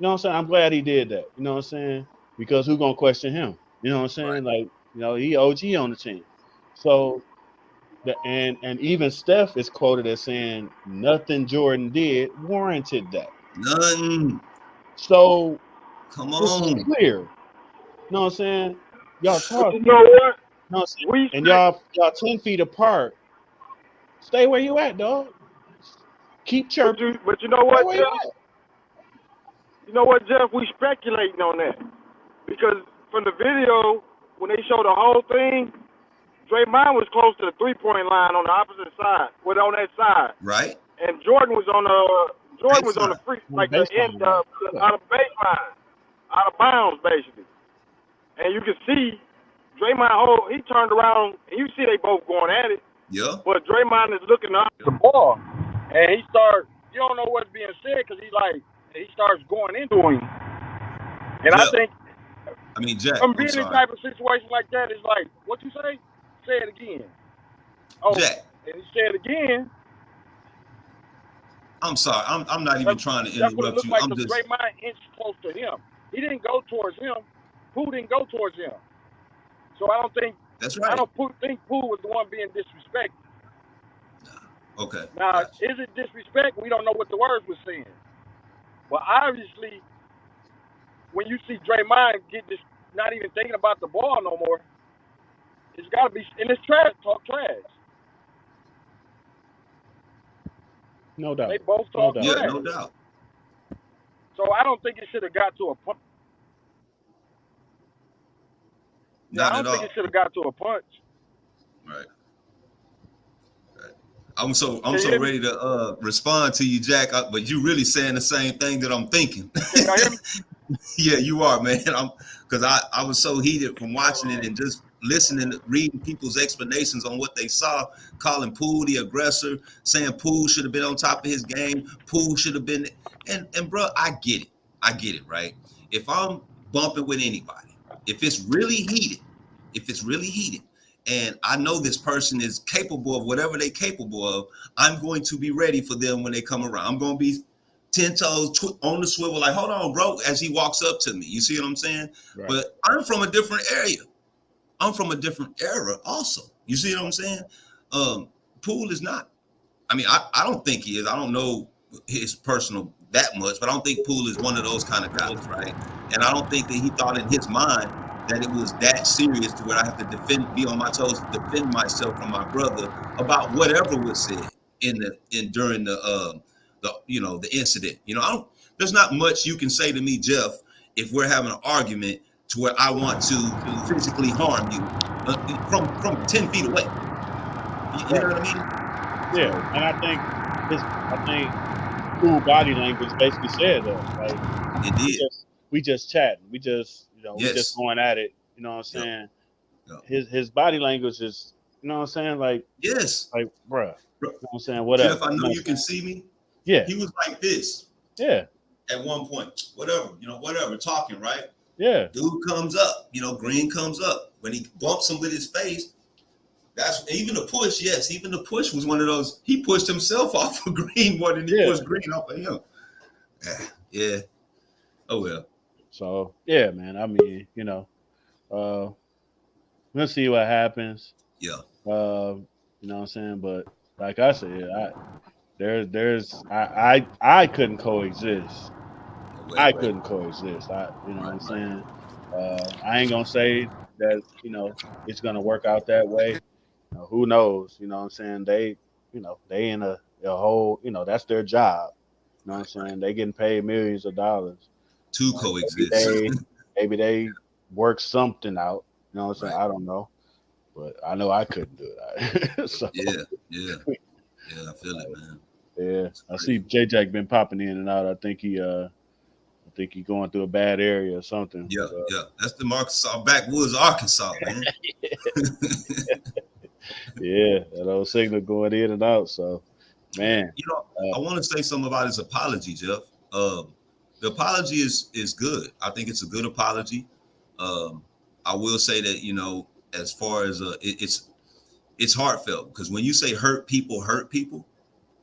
know what I'm saying? I'm glad he did that. You know what I'm saying? Because who gonna question him? You know what I'm Right. saying? Like, he OG on the team. So and even Steph is quoted as saying nothing Jordan did warranted that. None. So Come this is on. clear. You know what I'm saying? Y'all But you talking. know what? You know what I'm saying? We And say y'all 10 feet apart, Stay where you at, dog. Keep chirping. But you know Stay what, where you Jeff? at. You know what, Jeff? We speculating on that because from the video when they show the whole thing, Draymond was close to the 3-point line on the opposite side, on that side, Right? and Jordan was on the Baseline. free, On the like the end baseline line. Yeah. out of baseline, out of bounds basically, and you can see Draymond he turned around and you see they both going at it, Yeah. but Draymond is looking up the ball, and he starts. You don't know what's being said because he starts going into him, and I Jeff. think I mean, Jack. from I'm being in sorry. type of situation like that, it's like what you say. Say it again. Oh, Jack. and he said again. I'm sorry. I'm not even trying to That's what it interrupt looked you. like I'm because just. Draymond inched close to him. He didn't go towards him. Pooh didn't go towards him. So I don't think That's right. think Pooh was the one being disrespected. Okay. Now, Gotcha. is it disrespect? We don't know what the words were saying. But obviously, when you see Draymond get this, not even thinking about the ball no more, it's got to be, and it's trash, talk trash. No doubt. They both No talk doubt. Yeah, trash. no doubt. So I don't think it should have got to a punch. Not I at don't think all. it should have got to a punch. Right. I'm so Can you hear me? ready to respond to you, Jack. But you really saying the same thing that I'm thinking. Can y'all hear me? Yeah, you are, man. Because I was so heated from watching it and just listening, reading people's explanations on what they saw, calling Poole the aggressor, saying Poole should have been on top of his game, Poole should have been, and bro, I get it, right? If I'm bumping with anybody, if it's really heated, and I know this person is capable of whatever they're capable of, I'm going to be ready for them when they come around. I'm going to be 10 toes on the swivel, like, hold on, bro, as he walks up to me. You see what I'm saying? Right. But I'm from a different area. I'm from a different era also. You see what I'm saying? Poole is not. I mean, I don't think he is. I don't know his personal that much, but I don't think Poole is one of those kind of guys, right? And I don't think that he thought in his mind that it was that serious to where I have to be on my toes, defend myself from my brother about whatever was said during the incident. There's not much you can say to me, Jeff, if we're having an argument to where I want to physically harm you from 10 feet away. You know what I mean? Yeah, and I think cool body language basically said that. Like It did. we just chatting. We just we just Yes. going at it. You know what I'm Yep. saying? Yep. His body language is you know what I'm saying? Like Yes. bruh. Bro, You know what I'm saying? Whatever. Jeff, I know you can see me. Yeah. He was like this Yeah. at one point. Whatever, talking, right? Yeah. Dude comes up, Green comes up. When he bumps him with his face, that's even the push. Yes, even the push was one of those. He pushed himself off of Green more than he pushed Green off of him. Yeah. Oh well. So yeah, man. I mean, we'll see what happens. Yeah. You know what I'm saying? But like I said, I couldn't coexist. I couldn't coexist. You know what I'm saying? I ain't gonna say that, it's gonna work out that way. Who knows? You know what I'm saying? They in a whole, that's their job. You know what I'm saying? They getting paid millions of dollars. To coexist. Maybe they work something out. You know what I'm saying? Right. I don't know. But I know I couldn't do that. So, Yeah, I feel it, man. Yeah, I see J Jack been popping in and out. I think he going through a bad area or something. Yeah. That's the Arkansas backwoods, Arkansas, man. Yeah, that old signal going in and out. So, man, I want to say something about his apology, Jeff. The apology is good. I think it's a good apology. I will say that as far as it's heartfelt, because when you say hurt people,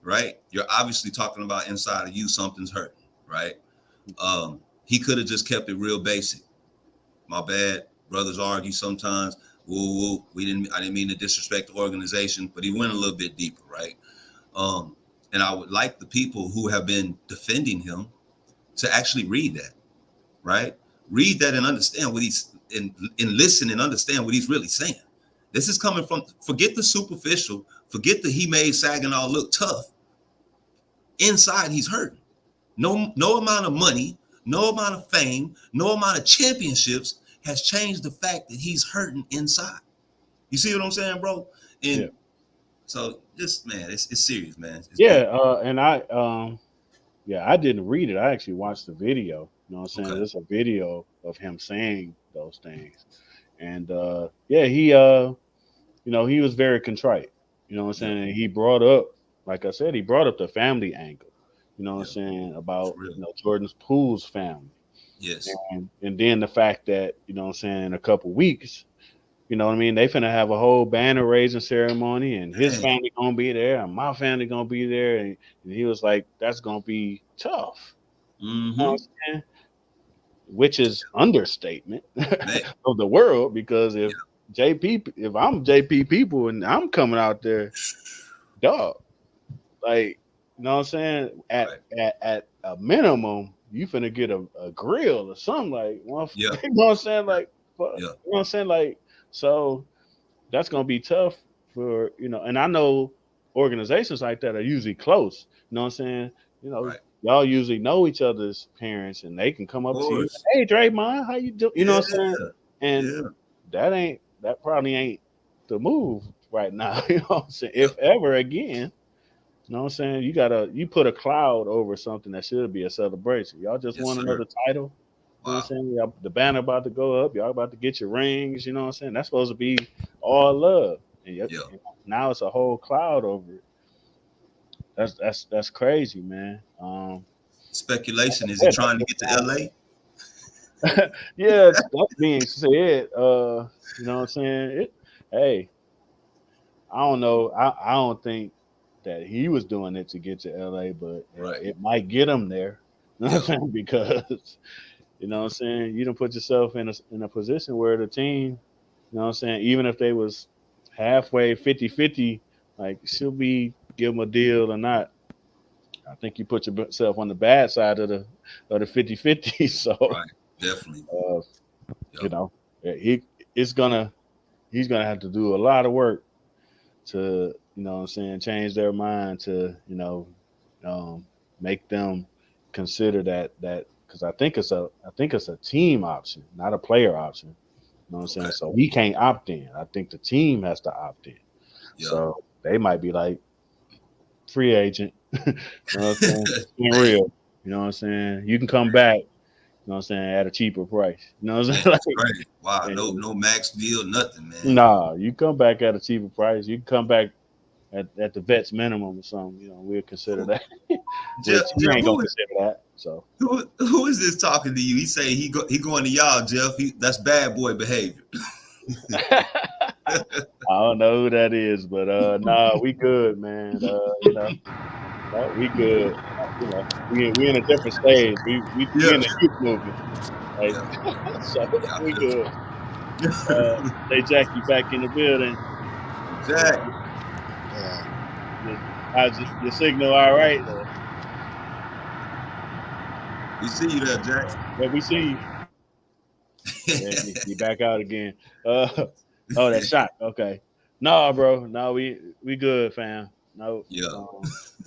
right? You're obviously talking about inside of you something's hurt, right? He could have just kept it real basic. My bad. Brothers argue sometimes. Woo. I didn't mean to disrespect the organization, but he went a little bit deeper, right? And I would like the people who have been defending him to actually read that, right? Read that and understand what he's and listen and understand what he's really saying. This is coming from, forget the superficial, forget that he made Saginaw look tough. Inside, he's hurting. No amount of money, no amount of fame, no amount of championships has changed the fact that he's hurting inside. You see what I'm saying, bro? Yeah. And so just, man, it's serious, man. It's Yeah, big. and yeah, I didn't read it. I actually watched the video. You know what I'm saying? Okay. There's a video of him saying those things. And yeah, he was very contrite. You know what I'm Yeah. saying? And he brought up, like I said, he brought up the family angle. You know what I'm Yeah. saying? It's About, real. Jordan's Poole's family. Yes. And then the fact that, you know what I'm saying, in a couple weeks, you know what I mean, they finna have a whole banner raising ceremony, and his Dang. family gonna be there, and my family gonna be there, and he was like, that's gonna be tough. You know what Mm-hmm. I'm saying? Which is understatement Man. of the world, because Yeah. if I'm JP people and I'm coming out there, dog, like, you know what I'm saying? At Right. at a minimum, you finna get a grill or something, like one. Yeah. You know what I'm saying? Like, fuck, Yeah. you know what I'm saying? Like, so that's gonna be tough for, and I know organizations like that are usually close. You know what I'm saying? You know, Right. y'all usually know each other's parents, and they can come Of up to you, course. hey Draymond, how you do? You know Yeah. what I'm saying? And Yeah. that probably ain't the move right now. You know what I'm saying? Yeah. If ever again, you know what I'm saying? You put a cloud over something that should be a celebration. Y'all just Yes, won sir. another title. You know what Wow. I'm saying? The banner about to go up. Y'all about to get your rings. You know what I'm saying? That's supposed to be all love. And Yeah. now it's a whole cloud over it. That's crazy, man. Speculation. Is he Yeah, trying to get to LA? yeah. That being said, you know what I'm saying? Hey, I don't know. I don't think that he was doing it to get to LA, but Right. it might get him there. You know what Yeah. I'm saying? Because you know what I'm saying, you don't put yourself in a position where the team, you know what I'm saying, even if they was halfway 50-50, like, should we give them a deal or not? I think you put yourself on the bad side of the 50-50. So Right. Definitely. uh, Yeah. you know, it's gonna he's gonna have to do a lot of work to, what I'm saying, change their mind to, um, make them consider that, because I think it's a team option, not a player option. You know what I'm saying? Okay. So he can't opt in. I think the team has to opt in. Yeah. So they might be like, free agent. You know what I'm saying? Just being Dang. real. You know what I'm saying? You can come back, you know what I'm saying, at a cheaper price. You know what I'm Man, saying? that's Like, crazy. Wow. No, and, no max deal, nothing, man. nah, you come back at a cheaper price. You can come back at the vet's minimum or something. We'll consider Who, that. Jeff, Which he Jeff, ain't gonna consider that. So who is this talking to you? He say he going to y'all, Jeff. That's bad boy behavior. I don't know who that is, but nah, we good, man. We good. We in a different stage. We Yeah. in the youth movement, like, Yeah. so Yeah. I we feel good. you. Say Jackie back in the building. Uh, Jack, uh, your, how's your signal? All right? we see you there, Jack. Yeah, we see you. Yeah, he back out again. Uh, oh, that shot. Okay. No, bro. No, we good, fam. No. Yeah.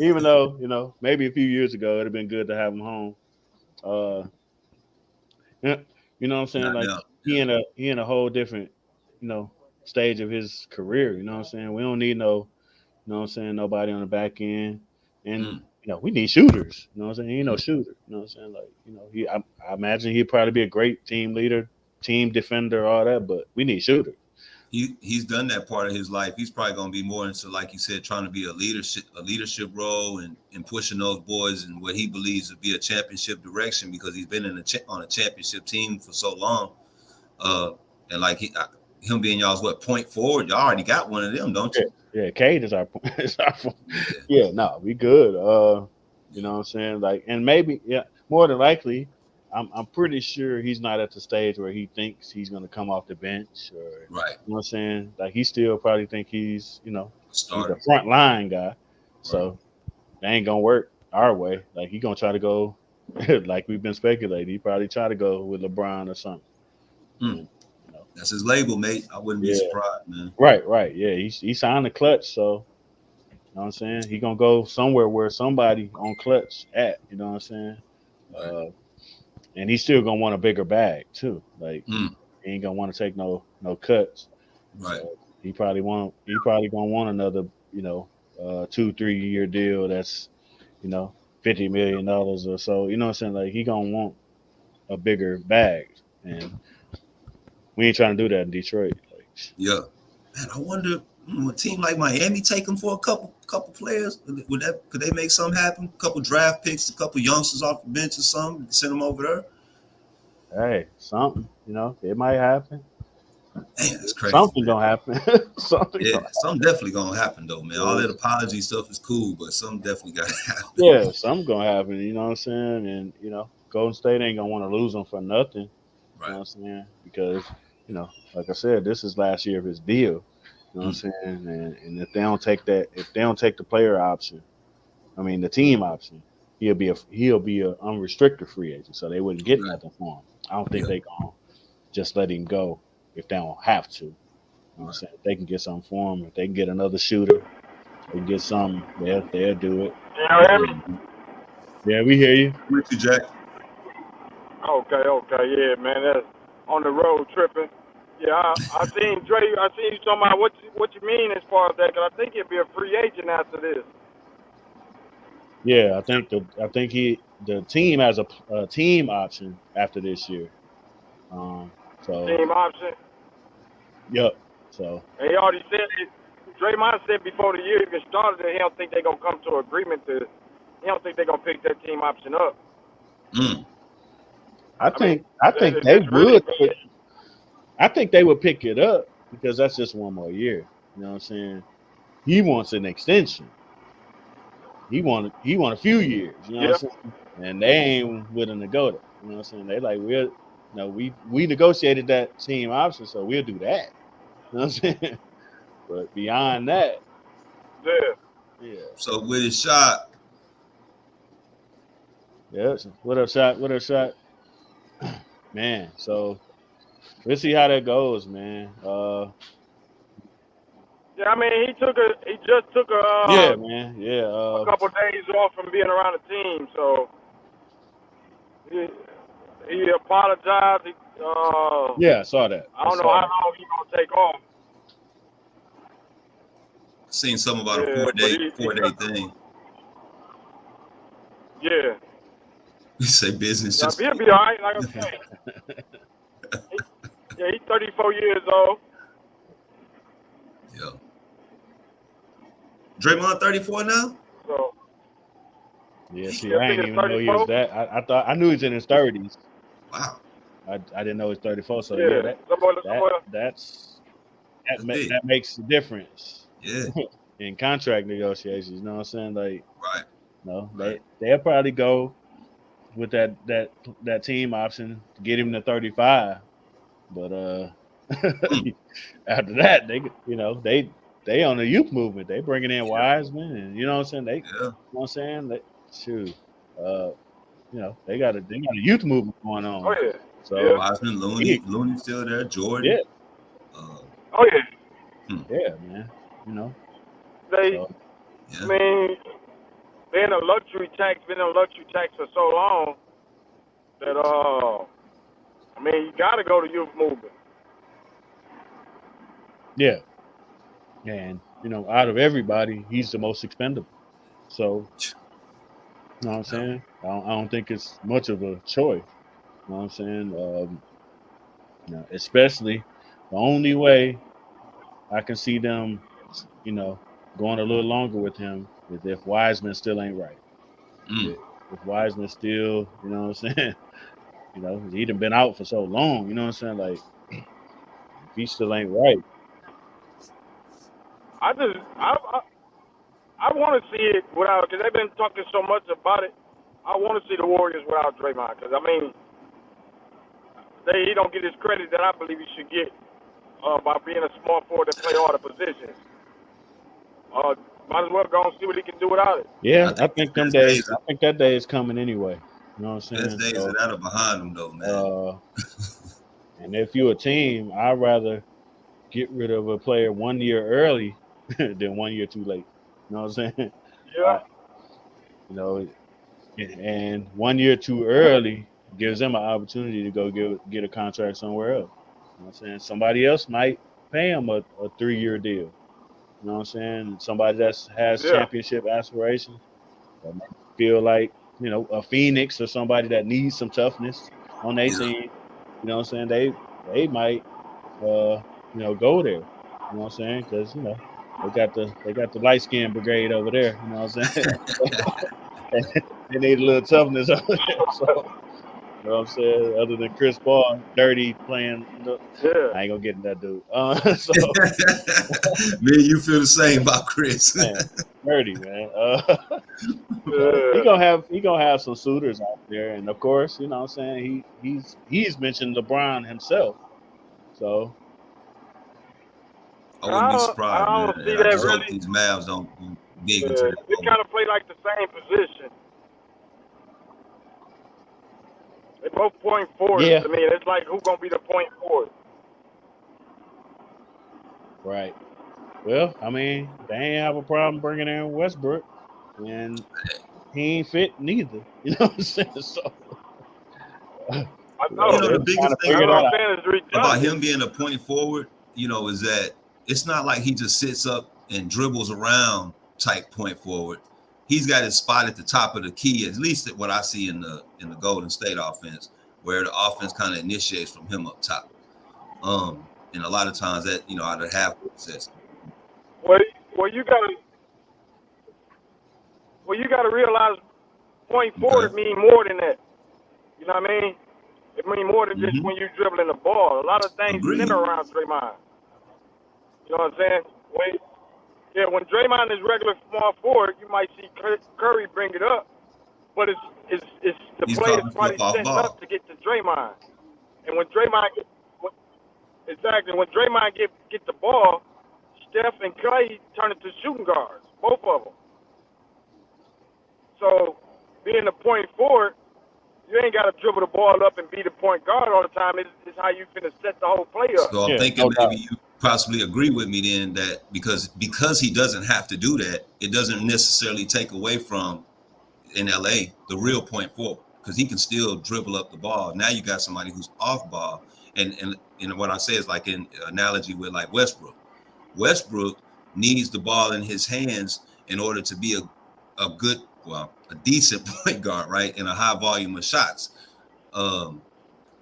Even though, maybe a few years ago it'd have been good to have him home. Uh, yeah, you know what I'm saying? Not Like, now. he Yeah. in a whole different, you know, stage of his career. You know what I'm saying? We don't need no, you know what I'm saying, nobody on the back end, and Mm, we need shooters. You know what I'm saying? He no mm. shooter. You know what I'm saying? Like, I imagine he'd probably be a great team leader, team defender, all that, but we need shooters. He's done that part of his life. He's probably gonna be more into, like you said, trying to be a leadership role and pushing those boys in what he believes to be a championship direction, because he's been on a championship team for so long. Uh, and like him being y'all's what, point forward, y'all already got one of them, don't Yeah, you? yeah. Cade is our is our Yeah, yeah. No, we good. You yeah, know what I'm saying? Like, and maybe, yeah, more than likely, I'm pretty sure he's not at the stage where he thinks he's gonna come off the bench, or, right. you know what I'm saying? Like, he still probably think he's the Starter, front line guy. right? So that ain't gonna work our way. Like, he gonna try to go like we've been speculating. He probably try to go with LeBron or something. Mm, And, That's his label, mate. I wouldn't be Yeah, surprised, man. right. Yeah, he signed the Clutch, so you know what I'm saying. He gonna go somewhere where somebody on Clutch at. You know what I'm saying. Right. Uh, and he's still gonna want a bigger bag too. Like Mm, he ain't gonna want to take no cuts. right. So he probably gonna want another 2-3 year deal that's $50 million or so. You know what I'm saying? Like he gonna want a bigger bag, and we ain't trying to do that in Detroit. Like, Yeah. Man, I wonder a team like Miami take him for a couple players. Could they make something happen? A couple draft picks, a couple youngsters off the bench or something, send them over there. hey, something it might happen. Man, that's crazy, Something man. gonna happen. something Yeah, gonna something definitely gonna happen though, man. All happen. that apology stuff is cool, but something definitely gotta happen. Yeah, something gonna happen. You know what I'm saying? And Golden State ain't gonna want to lose him for nothing. You know Right. what I'm saying? Because like I said, this is last year of his deal. You know what I'm Mm, saying? And if they don't take the player option, I mean the team option, he'll be a unrestricted free agent. So they wouldn't get okay. nothing for him. I don't think Yeah. they gonna just let him go if they don't have to. You know what I'm Right. saying? If they can get something for him, if they can get another shooter, they can get something, they'll do it. You know what I mean? Mhm. Yeah, we hear you. With you, Jack. Okay, yeah, man. That's on the road tripping. Yeah, I seen Dre. I seen you talking about what you mean as far as that, 'cause I think he'll be a free agent after this Yeah, I think the team has a team option after this year. So team option. yep. So And he already said it. Draymond said before the year even started that he don't think they're gonna come to an agreement to. He don't think they're gonna pick that team option up. Mm, I I mean, think I think they it's really would. I think they would pick it up because that's just one more year. You know what I'm saying? He wants an extension. He want a few years. You know what I'm yeah. saying? And they ain't willing to go there. You know what I'm saying? They like we negotiated that team option, so we'll do that. You know what I'm saying? But beyond that, Yeah. yeah. so with his shot, Yeah. What up, shot? What up, shot? Man, so we'll see how that goes, man. Yeah, I mean, he just took Yeah, man. Yeah. a couple of days off from being around the team, so he, he apologized. Yeah, I saw that. I I don't know saw how that. long he gonna take off. seen something about a Yeah, four but day he four day thing. yeah, You say business yeah, just he'll be all right. Like I said, he, yeah, he's 34 years old. yeah. Draymond 34 now? So Yeah, see, I I think didn't it's even know he was 34. that. I thought I knew he's in his 30s. Wow. I didn't know he's 34. So yeah, Yeah, that That's big. that makes the difference Yeah. in contract negotiations. You know what I'm saying? Like, Right. no, Right. they'll probably go with that team option to get him to 35. But Mm, after that, they on the youth movement. They bringing in yeah. Wiseman, and you know what I'm saying. You Yeah. know what I'm saying. Shoot, uh, they got a youth movement going oh on. yeah, yeah, So Wiseman, he, Looney still there. yeah, Jordan. Uh, oh yeah. hmm, yeah, man. You know, They, so I yeah. mean, been a luxury tax, been a luxury tax for so long that I mean, you got to go to youth movement. yeah, and out of everybody, he's the most expendable. So you know what I'm Yeah. saying. I don't think it's much of a choice. You know what I'm saying. Especially the only way I can see them, you know, going a little longer with him is if Wiseman still ain't right. Mm, If Wiseman still, you know what I'm saying, he done been out for so long, you know what I'm saying? Like if he still ain't right. I just, I want to see it without, because they've been talking so much about it. I want to see the Warriors without Draymond, because I mean, he don't get his credit that I believe he should get by being a small forward that play all the positions. Uh, might as well go and see what he can do without it. I Yeah, I think think them days, I think that day is coming anyway. You know what I'm his best saying? days of So that are behind him though, man. uh And if you're a team, I'd rather get rid of a player 1 year early than 1 year too late. You know what I'm saying? Yeah. I, you know, and 1 year too early gives them an opportunity to go get a contract somewhere else. You know what I'm saying? Somebody else might pay him a 3 year deal. You know what I'm saying? Somebody that has Yeah. championship aspirations that might feel like, a Phoenix or somebody that needs some toughness on their Yeah. team. You know what I'm saying? They might go there. You know what I'm saying? Because they got the light skinned brigade over there. You know what I'm saying? They need a little toughness over there. So you know what I'm saying? Other than Chris Paul, dirty playing, Yeah. I ain't gonna get in that dude. So Me and you feel the same about Chris. man, dirty man. But he Yeah. gonna have he gonna have some suitors out there, and of course, you know what I'm saying, he's mentioned LeBron himself. So I wouldn't be I surprised, man. don't see And I that just hey, hope really. these Mavs don't dig into Yeah. that They hole. kind of play like the same position. They both point forwards yeah, to me. It's like who gonna be the point forward? right. Well, I mean, they ain't have a problem bringing in Westbrook, and he ain't fit neither. You know what I'm saying? So I know. The they're trying to biggest thing That's figure what that I'm about out. saying. It's about redundant. him being a point forward, is that it's not like he just sits up and dribbles around type point forward. He's got his spot at the top of the key, at least what I see in the Golden State offense, where the offense kind of initiates from him up top. And a lot of times that out of half says Well, well, you gotta, realize point okay. forward mean more than that. You know what I mean? It mean more than just Hmm. when you dribbling the ball. A lot of things center Agreed. around Draymond. You know what I'm saying? When Draymond is regular small forward, you might see Curry bring it up, but it's the He's play is calling stuff probably off setting up ball. to get to Draymond. And when exactly when Draymond get the ball, Steph and Clay turn into shooting guards, both of them. So being the point forward, you ain't got to dribble the ball up and be the point guard all the time. It's how you finna set the whole play up. So I'm Yeah, thinking no maybe doubt. you possibly agree with me then that because he doesn't have to do that, it doesn't necessarily take away from in LA the real point forward because he can still dribble up the ball. Now you got somebody who's off ball, and what I say is like in analogy with like Westbrook. Westbrook needs the ball in his hands in order to be a good, well, a decent point guard, right? In a high volume of shots. Um,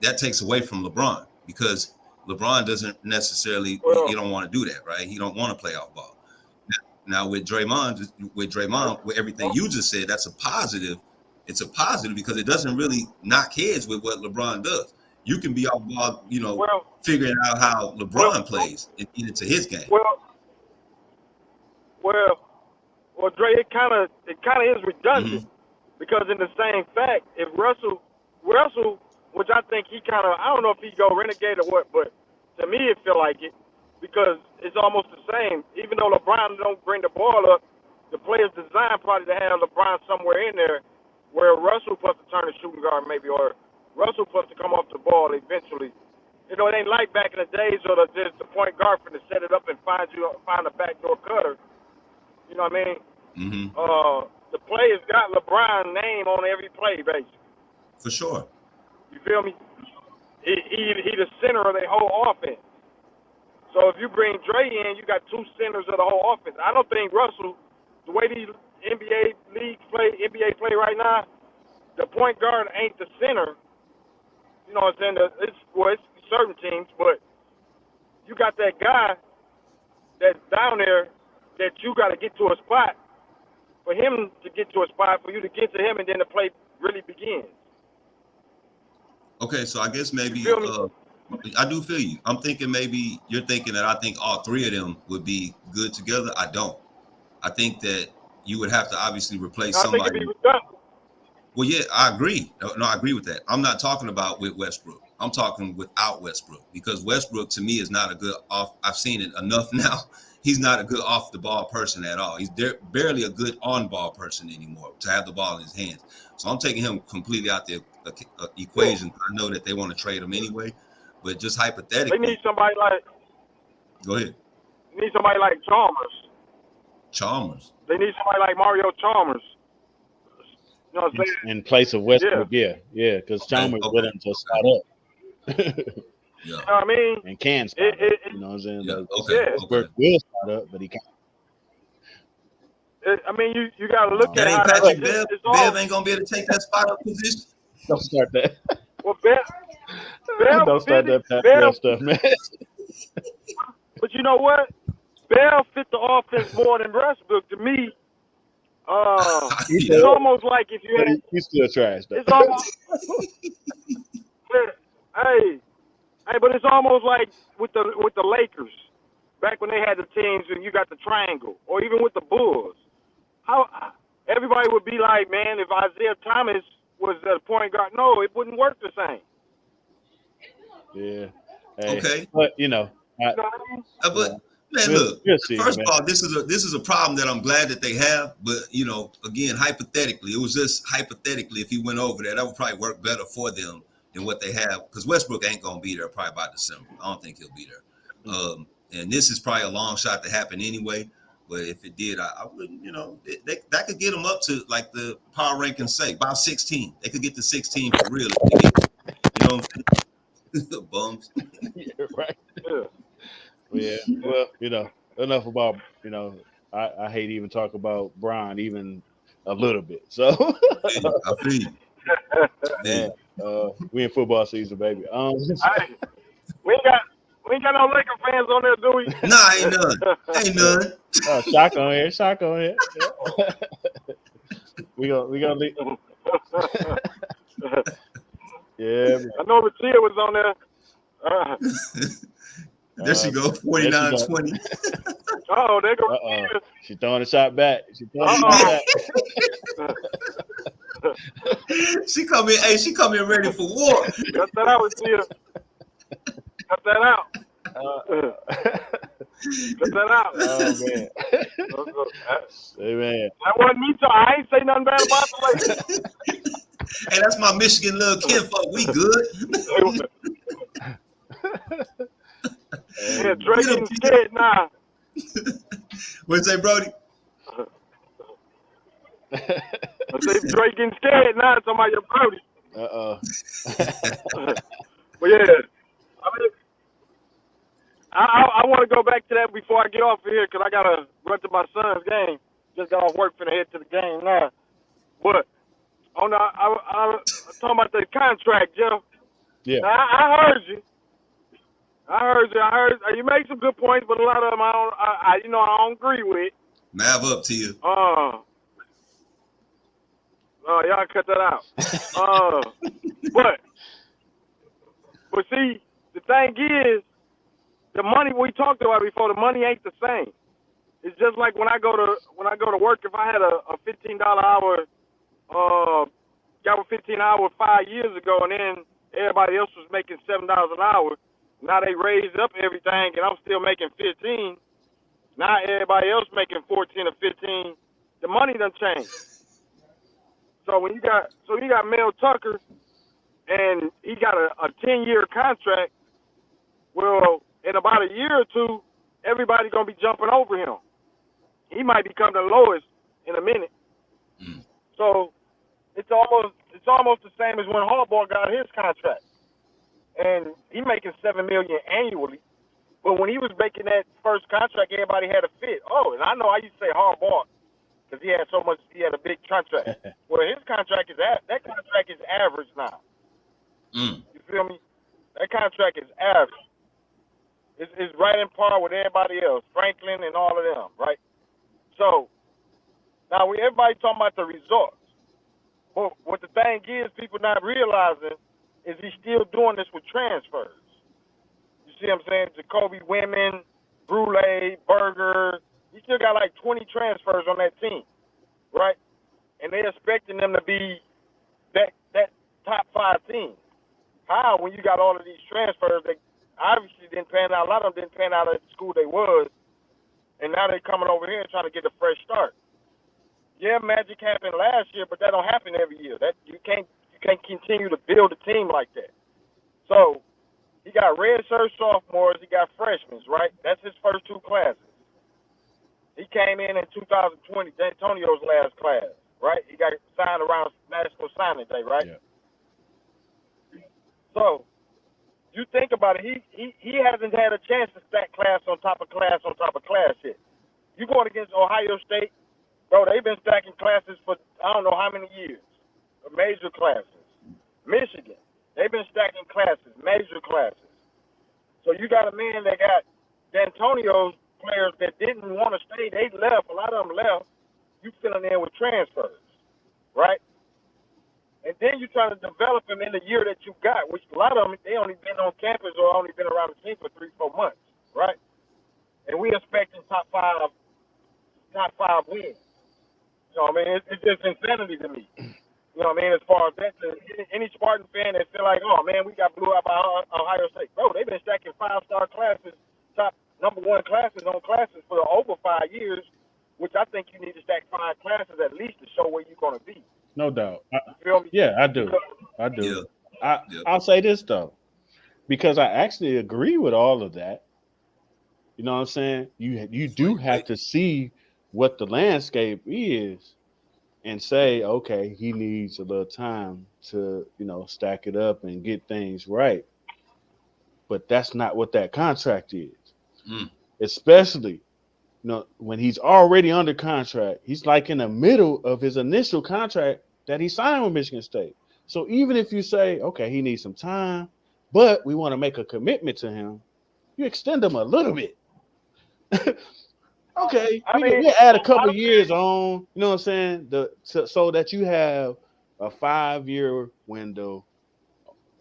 that takes away from LeBron because LeBron doesn't necessarily he Well, don't want to do that, right? He don't want to play off ball. Now with Draymond, with everything you just said, that's a positive. It's a positive because it doesn't really knock heads with what LeBron does. You can be off ball, well, figuring out how well, LeBron plays and get into his game. well, well, well, Dre. It kind of is redundant Hmm. because in the same fact, if Russell, which I think he kind of, I don't know if he go renegade or what, but to me it feel like it because it's almost the same. Even though LeBron don't bring the ball up, the player's designed probably to have LeBron somewhere in there where Russell supposed to turn the shooting guard maybe, or Russell supposed to come off the ball eventually. You know, it ain't like back in the days or just the point guard for to set it up and find a backdoor cutter. You know what I mean? Hmm. The players got LeBron's name on every play, basically. For sure. You feel me? He the center of their whole offense. So if you bring Dre in, you got two centers of the whole offense. I don't think Russell, the way these NBA play right now, the point guard ain't the center. You know what I'm saying? It's certain teams, but you got that guy that's down there that you got to get to a spot for him to get to a spot for you to get to him, and then the play really begins. Okay, so I guess You maybe feel me? I do feel you. I'm thinking maybe you're thinking that I think all three of them would be good together. I don't. I think that you would have to obviously replace I think it'd be somebody. redundant. Well, yeah, I agree. No, I agree with that. I'm not talking about with Westbrook. I'm talking without Westbrook because Westbrook to me is not a good off. I've seen it enough now. He's not a good off the ball person at all. He's barely a good on ball person anymore to have the ball in his hands. So I'm taking him completely out the Yeah. equation. I know that they want to trade him anyway, But just They need hypothetically, somebody like go ahead. Chalmers. Chalmers. They need somebody like Mario Chalmers. You know what I'm saying? in place of Yeah. Westbrook. Yeah, because Okay. Chalmers Okay. wouldn't just Okay. spot up Yeah. You know what I mean? and can It, spot up. it, it You know what I'm saying? Yeah. Like Okay. yeah. Okay. Westbrook will spot up, but he can't. I mean, you got to look That at ain't how that. But Patrick It's, Bev. it's Bev all ain't gonna be able to take that spot up position. don't start that. well. Bell Don't start fit that Pat Bell, Bev stuff, man. but you know what? Bell fit the offense more than Westbrook to me. He Yeah. It's does, almost like if you but had. he's still trash though. It's almost. Hey, but it's almost like with the Lakers back when they had the teams and you got the triangle, or even with the Bulls. How everybody would be like, man, if Isaiah Thomas was the point guard, no, it wouldn't work the same. Yeah. Hey, Okay. but You know what I mean? But man, we'll look. we'll see, First man. of all, this is a problem that I'm glad that they have. But again, hypothetically, it was just hypothetically. If he went over there, that would probably work better for them than what they have. Because Westbrook ain't gonna be there probably by December. I don't think he'll be there. And this is probably a long shot to happen anyway. But if it did, I wouldn't. That could get them up to like the power rankings say about 16. They could get to 16 for real if they get. You know what I'm saying? Bums. Yeah, right. Yeah. Yeah. Well, enough about I hate even talk about Brian even a little bit. So I feel you. man, we in football season, baby. Hey, we ain't got we ain't got no Laker fans on there, do we? Nah, ain't none. Ain't none. Shock on here. Yeah. we gonna leave. Yeah, I know Rashia was on there. There she go, there she 49 go. 20. Oh, they go Uh-oh. Rashia. She throwing a shot back. Uh She come in, hey, she come in ready for war. Cut that out, Rashia. Cut that out. Uh, Cut that out. oh man. Hey man. That wasn't me, so I ain't say nothing bad about the Lakers. Hey, that's my Michigan little kinfolk. We good. Yeah, Hey, Drake Get him, getting Tia. scared now. What'd you say, Brody? I say Drake getting scared now. Somebody your Brody. uh-oh. But yeah, I mean, I want to go back to that before I get off of here because I gotta run to my son's game. Just got off work, finna head to the game now. But on the, I talking about the contract, Jeff. Yeah. Now, I heard you. I heard you make some good points, but a lot of them I don't agree with. Mav up to you. Y'all cut that out. But see, the thing is, the money we talked about before, the money ain't the same. It's just like when I go to work. If I had a $15 hour, got with 15 hours 5 years ago, and then everybody else was making $7 an hour. Now they raised up everything, and I'm still making 15. Now everybody else making 14 or 15. The money done changed. So when you got Mel Tucker, and he got a 10-year contract, well, in about a year or two, everybody's gonna be jumping over him. He might become the lowest in a minute. Mm. So it's almost the same as when Harbaugh got his contract, and he making $7 million annually. But when he was making that first contract, everybody had a fit. Oh, and I know I used to say Harbaugh because he had a big contract. Well, his contract that contract is average now. Mm. You feel me? That contract is average. It's right in par with everybody else, Franklin and all of them, right? So now everybody talking about the results. But what the thing is, people not realizing is he's still doing this with transfers. You see what I'm saying? Jacoby Women, Brule, Berger. He still got like 20 transfers on that team, right? And they're expecting them to be that top 5 team. How, when you got all of these transfers that obviously didn't pan out, a lot of them didn't pan out at the school they was, and now they're coming over here and trying to get a fresh start. Yeah, magic happened last year, but that don't happen every year. That you can't continue to build a team like that. So He got redshirt sophomores. He got freshmen, right? That's his first two classes. He came in 2020, D'Antonio's last class, right? He got signed around National Signing Day, right? Yeah. So you think about it, he hasn't had a chance to stack class on top of class on top of class yet. You going against Ohio State, bro? They've been stacking classes for I don't know how many years, major classes. Michigan, they've been stacking classes, major classes. So you got a man that got D'Antonio's players that didn't want to stay. They left. A lot of them left. You filling in with transfers, right? And then you try to develop them in the year that you got, which a lot of them, they only been on campus or only been around the team for 3, 4 months, right? And we expecting top five wins. You know what I mean? It's just insanity to me. You know what I mean? As far as that, any Spartan fan that feel like, oh man, we got blew out by Ohio State, bro. They've been stacking 5-star classes, top number one classes on classes for over 5 years, which I think you need to stack 5 classes at least to show where you're gonna be. No doubt. You feel me? Yeah, I do. Because I do. Yeah, I yeah. I'll say this though, because I actually agree with all of that. You know what I'm saying? You Before do you have wait, to see what the landscape is and say, okay, he needs a little time to, stack it up and get things right. But that's not what that contract is. mm, Especially, when he's already under contract, he's like in the middle of his initial contract that he signed with Michigan State. So even if you say, okay, he needs some time, but we want to make a commitment to him, you extend him a little bit. Okay, I we mean, we add a I couple don't. years on. You know what I'm saying? So that you have a 5-year window.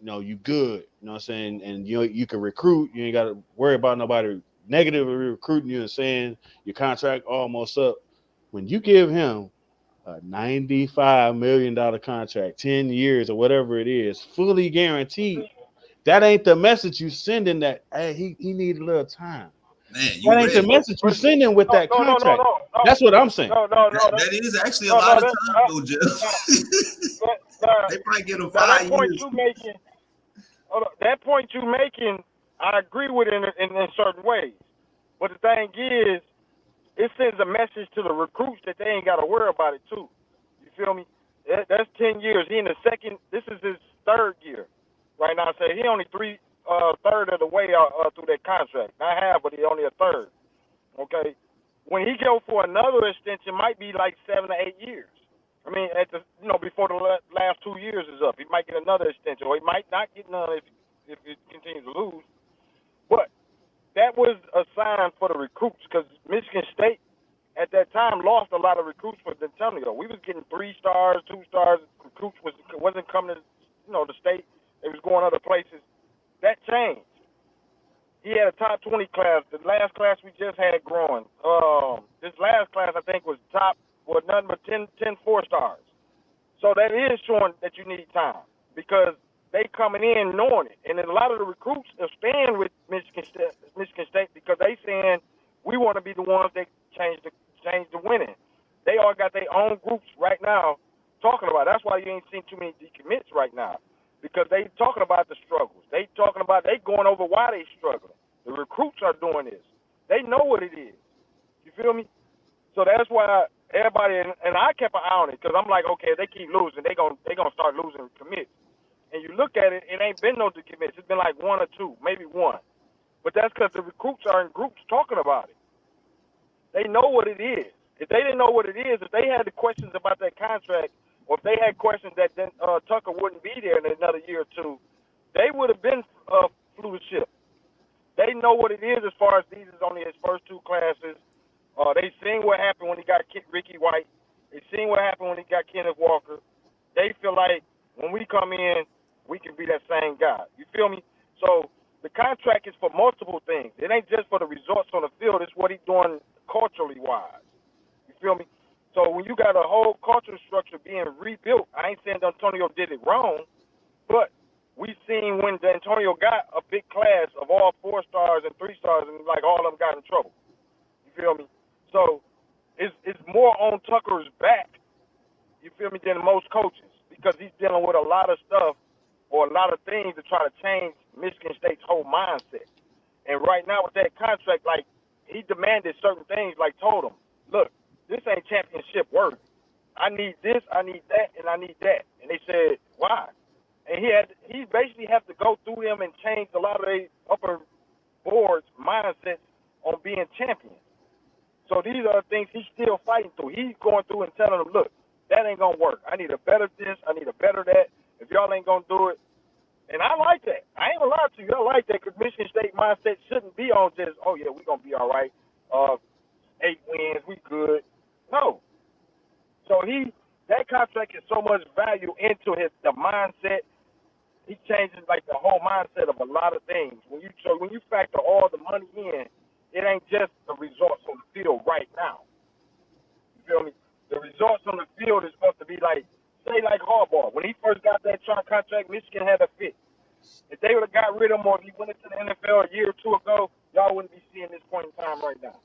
You good. You know what I'm saying? And you can recruit. You ain't got to worry about nobody negatively recruiting you and saying your contract almost up. When you give him a $95 million contract, 10 years or whatever it is, fully guaranteed, that ain't the message you sending. That hey, he need a little time. man, That you ain't the ready? message you But sending with no, that no, no, no, contract. no, no, That's what I'm saying. no, no, no. That is actually a No, lot no, of that, time though, no, Jeff. no, They probably get him now that five point years. you making, hold on, that point you making, I agree with it in certain ways. But the thing is, it sends a message to the recruits that they ain't got to worry about it too. You feel me? That's 10 years. He in the second. This is his third year right now. So he only third of the way through that contract. Not half, but he only a third. Okay. When he go for another extension, might be like 7 or 8 years. I mean, before the last 2 years is up, he might get another extension, or he might not get none if he continues to lose. But that was a sign for the recruits because Michigan State at that time lost a lot of recruits for D'Antonio. We was getting 3 stars, 2 stars. Recruits wasn't coming to the state. They was going other places. That changed. He had a top 20 class. The last class we just had growing. This last class I think was top nothing but 10 4 stars. So that is showing that you need time because they coming in knowing it, and then a lot of the recruits are staying with Michigan State because they saying we want to be the ones that change the winning. They all got their own groups right now talking about it. That's why you ain't seen too many decommits right now because they talking about the struggles. They talking about they going over why they struggling. The recruits are doing this. They know what it is. You feel me? So that's why everybody and I kept an eye on it because I'm like, okay, if they keep losing, they gonna start losing commits. And you look at it, it ain't been no decommits. It's been like one or two, maybe one. But that's because the recruits are in groups talking about it. They know what it is. If they didn't know what it is, if they had the questions about that contract, or if they had questions that then Tucker wouldn't be there in another year or two, they would have been flew the ship. They know what it is as far as these is only his first two classes. They seen what happened when he got Ricky White. They seen what happened when he got Kenneth Walker. They feel like when we come in, we can be that same guy. You feel me? So the contract is for multiple things. It ain't just for the results on the field. It's what he's doing culturally wise. You feel me? So when you got a whole cultural structure being rebuilt, I ain't saying Antonio did it wrong, but we seen when Antonio got a big class of all 4 stars and 3 stars, and like all of them got in trouble. You feel me? So it's more on Tucker's back. You feel me? Than most coaches because he's dealing with a lot of stuff or a lot of things to try to change Michigan State's whole mindset. And right now with that contract, like he demanded certain things, like told him, look, this ain't championship worthy. I need this, I need that, and I need that. And they said, why? And he basically have to go through them and change a lot of their upper boards mindsets on being champions. So these are the things he's still fighting through. He's going through and telling them, look, that ain't gonna work. I need a better this, I need a better that. If y'all ain't gonna do it, and I like that. I ain't gonna lie to you. I like that because Michigan State mindset shouldn't be on just, oh yeah, we gonna be all right. 8 wins, we good. No. So that contract is so much value into the mindset. He changes like the whole mindset of a lot of things. When you factor all the money in, it ain't just the results on the field right now. You feel me? The results on the field is supposed to be like, say like Harbaugh. When he first got that contract, Michigan had a fit. If they would have got rid of him or if he went into the NFL a year or two ago, y'all wouldn't be seeing this point in time right now.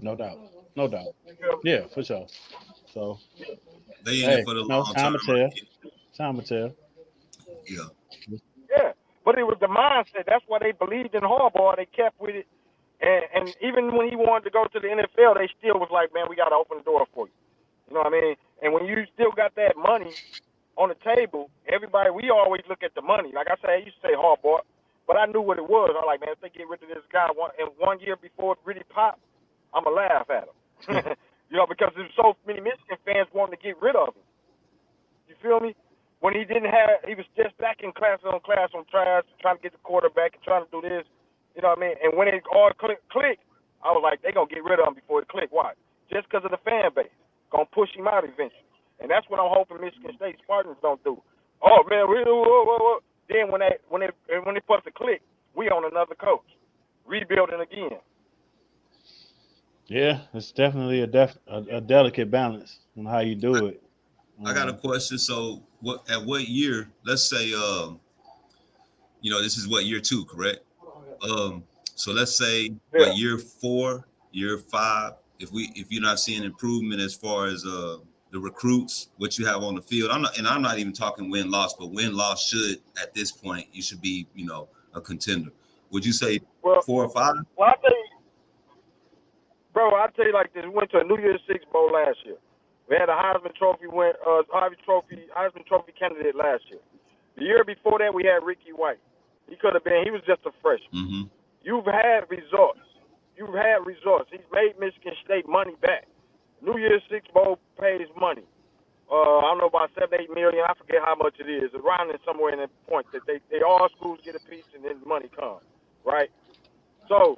No doubt. No doubt. Yeah, for sure. So, They in it hey, for the no, long time term. to tell. Time to tell. Yeah. Yeah, but it was the mindset. That's why they believed in Harbaugh. They kept with it. And even when he wanted to go to the NFL, they still was like, man, we got to open the door for you. You know what I mean? And when you still got that money on the table, everybody, we always look at the money. Like I said, I used to say Harbaugh, but I knew what it was. I'm like, man, if they get rid of this guy one year before it really popped, I'm going to laugh at him. You know, because there's so many Michigan fans wanting to get rid of him. You feel me? When he was just back in class on tries, trying to get the quarterback and trying to do this. You know what I mean? And when it all clicked, I was like, they going to get rid of him before it clicked. Why? Just because of the fan base. Going to push him out eventually. And that's what I'm hoping Michigan State Spartans don't do. Oh, man, then when it puts a click, we on another coach. Rebuilding again. Yeah, it's definitely a delicate balance on how you do it. I got a question. So, what year? Let's say, this is what year 2, correct? So let's say Yeah. year 4, year 5. If you're not seeing improvement as far as the recruits, what you have on the field, I'm not even talking win loss, but win loss should at this point you should be a contender. Would you say Well, 4 or 5? well, I'll tell you like this. We went to a New Year's Six bowl last year. We had a Heisman Trophy Heisman Trophy candidate last year. The year before that, we had Ricky White. He was just a freshman. Mm-hmm. You've had results. He's made Michigan State money back. New Year's Six bowl pays money. I don't know, about 7-8 million. I forget how much it is. Around in somewhere in that point that they all schools get a piece and then money comes, right? So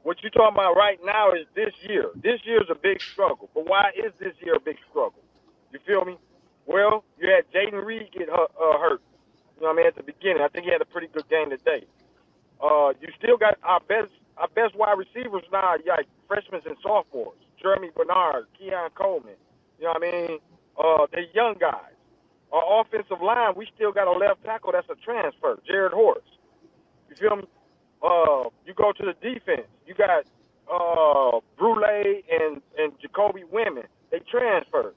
what you're talking about right now is this year. This year's a big struggle. But why is this year a big struggle? You feel me? Well, you had Jaden Reed get hurt. You know what I mean? At the beginning, I think he had a pretty good game today. You still got our best wide receivers now, like freshmen and sophomores. Jeremy Bernard, Keon Coleman. You know what I mean? They're young guys. Our offensive line, we still got a left tackle that's a transfer, Jared Horse. You feel me? You go to the defense. You got Brule and Jacoby Women. They transfers.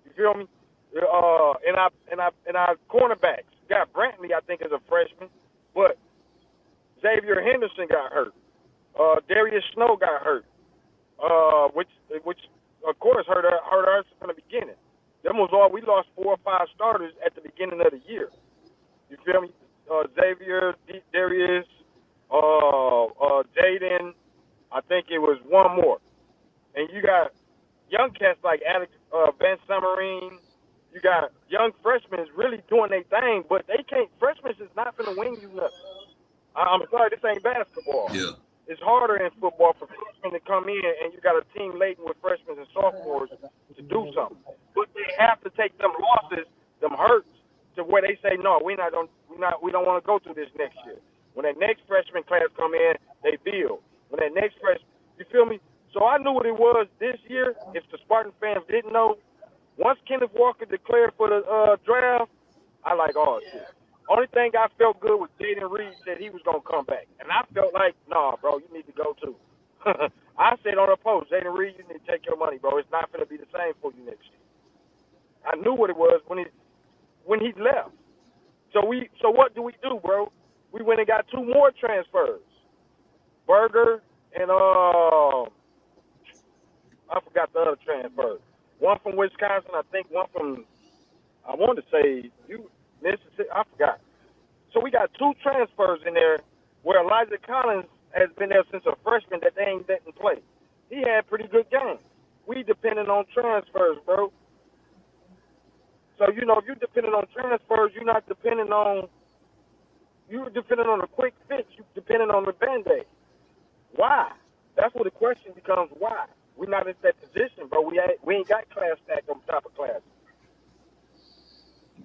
You feel me? And our cornerbacks. Got Brantley, I think, is a freshman, but Xavier Henderson got hurt. Darius Snow got hurt. Which of course hurt us from the beginning. Them was all we lost 4 or 5 starters at the beginning of the year. You feel me? Xavier, Darius, Jaden. I think it was one more. And you got young cats like Alex Van Summerine. You got young freshmen really doing their thing, but they can't. Freshmen is not going to win you nothing. I'm sorry, this ain't basketball. Yeah. It's harder in football for freshmen to come in, and you got a team laden with freshmen and sophomores to do something. But they have to take them losses, them hurts, to where they say, no, we don't want to go through this next year. When that next freshman class come in, they build. When that next freshman, you feel me? So I knew what it was this year. If the Spartan fans didn't know, once Kenneth Walker declared for the draft, I like, oh shit. Only thing I felt good was Jaden Reed said he was going to come back. And I felt like, nah, bro, you need to go too. I said on the post, Jaden Reed, you need to take your money, bro. It's not going to be the same for you next year. I knew what it was when he left. So what do we do, bro? We went and got two more transfers. Berger and I forgot the other transfer. One from Wisconsin, I think. One from I want to say Mississippi. I forgot. So we got two transfers in there where Elijah Collins has been there since a freshman that they ain't letting play. He had pretty good games. We depending on transfers, bro. So if you're depending on transfers, you're not depending on a quick fix. You're depending on the band-aid. Why? That's where the question becomes why. We're not in that position, bro. We ain't got class stacked on top of class.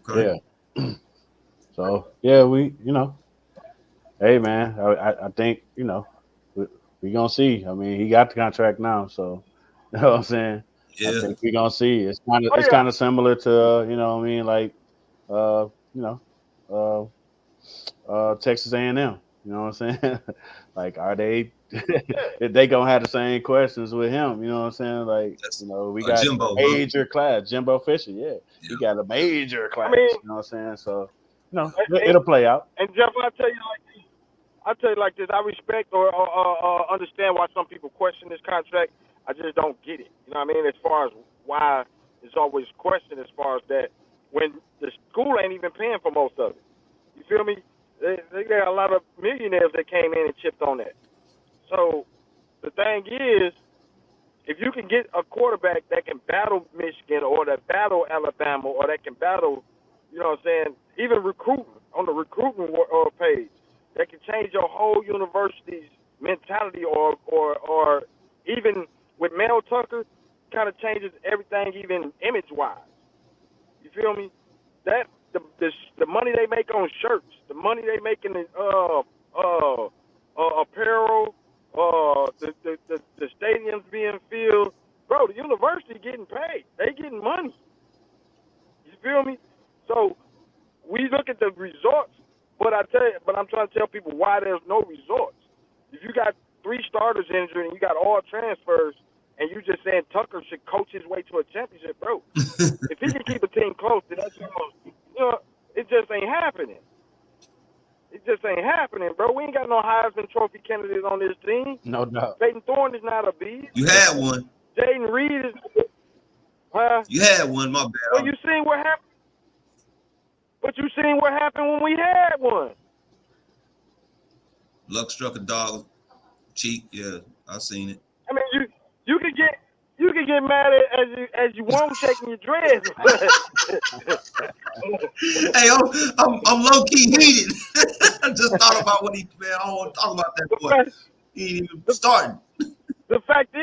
Okay. Yeah. So yeah, hey man, I think we gonna see. I mean, he got the contract now, so you know what I'm saying. I Yeah. think we gonna see. Oh It's yeah. kind of similar to what I mean, like you know, uh, Texas A&M. You know what I'm saying? Like, are they? They gonna have the same questions with him. You know what I'm saying? Like, That's we got a Jimbo, huh? major class, Jimbo Fisher. Yeah, he Yeah. got a major I class. mean, You know what I'm saying? So, and, it'll play out. and Jeff, I tell you like this. I respect or understand why some people question this contract. I just don't get it. You know what I mean? As far as why it's always questioned as far as that when the school ain't even paying for most of it. You feel me? They got a lot of millionaires that came in and chipped on that. So the thing is, if you can get a quarterback that can battle Michigan or that battle Alabama or that can battle, you know what I'm saying, even recruiting on the recruiting page, that can change your whole university's mentality or even with Mel Tucker, kind of changes everything even image wise. You feel me? That the money they make on shirts, the money they make in the apparel, the stadiums being filled, bro. The university getting paid. They getting money. You feel me? So we look at the results, but I'm trying to tell people why there's no results. If you got three starters injured and you got all transfers, and you just saying Tucker should coach his way to a championship, bro. If he can keep a team close, then it just ain't happening. It just ain't happening, bro. We ain't got no Heisman Trophy candidates on this team. No doubt. Peyton Thorne is not a beast. You had one. Jaden Reed is, You had one. My well, bad. you seen what happened. But you seen what happened when we had one. Luck struck a dog cheek. Yeah, I seen it. I mean, you could get mad as you want shaking your dreads, but Hey, I'm low key heated. I just thought about what man. I don't want to talk about that the boy. fact, He ain't even the, starting. the fact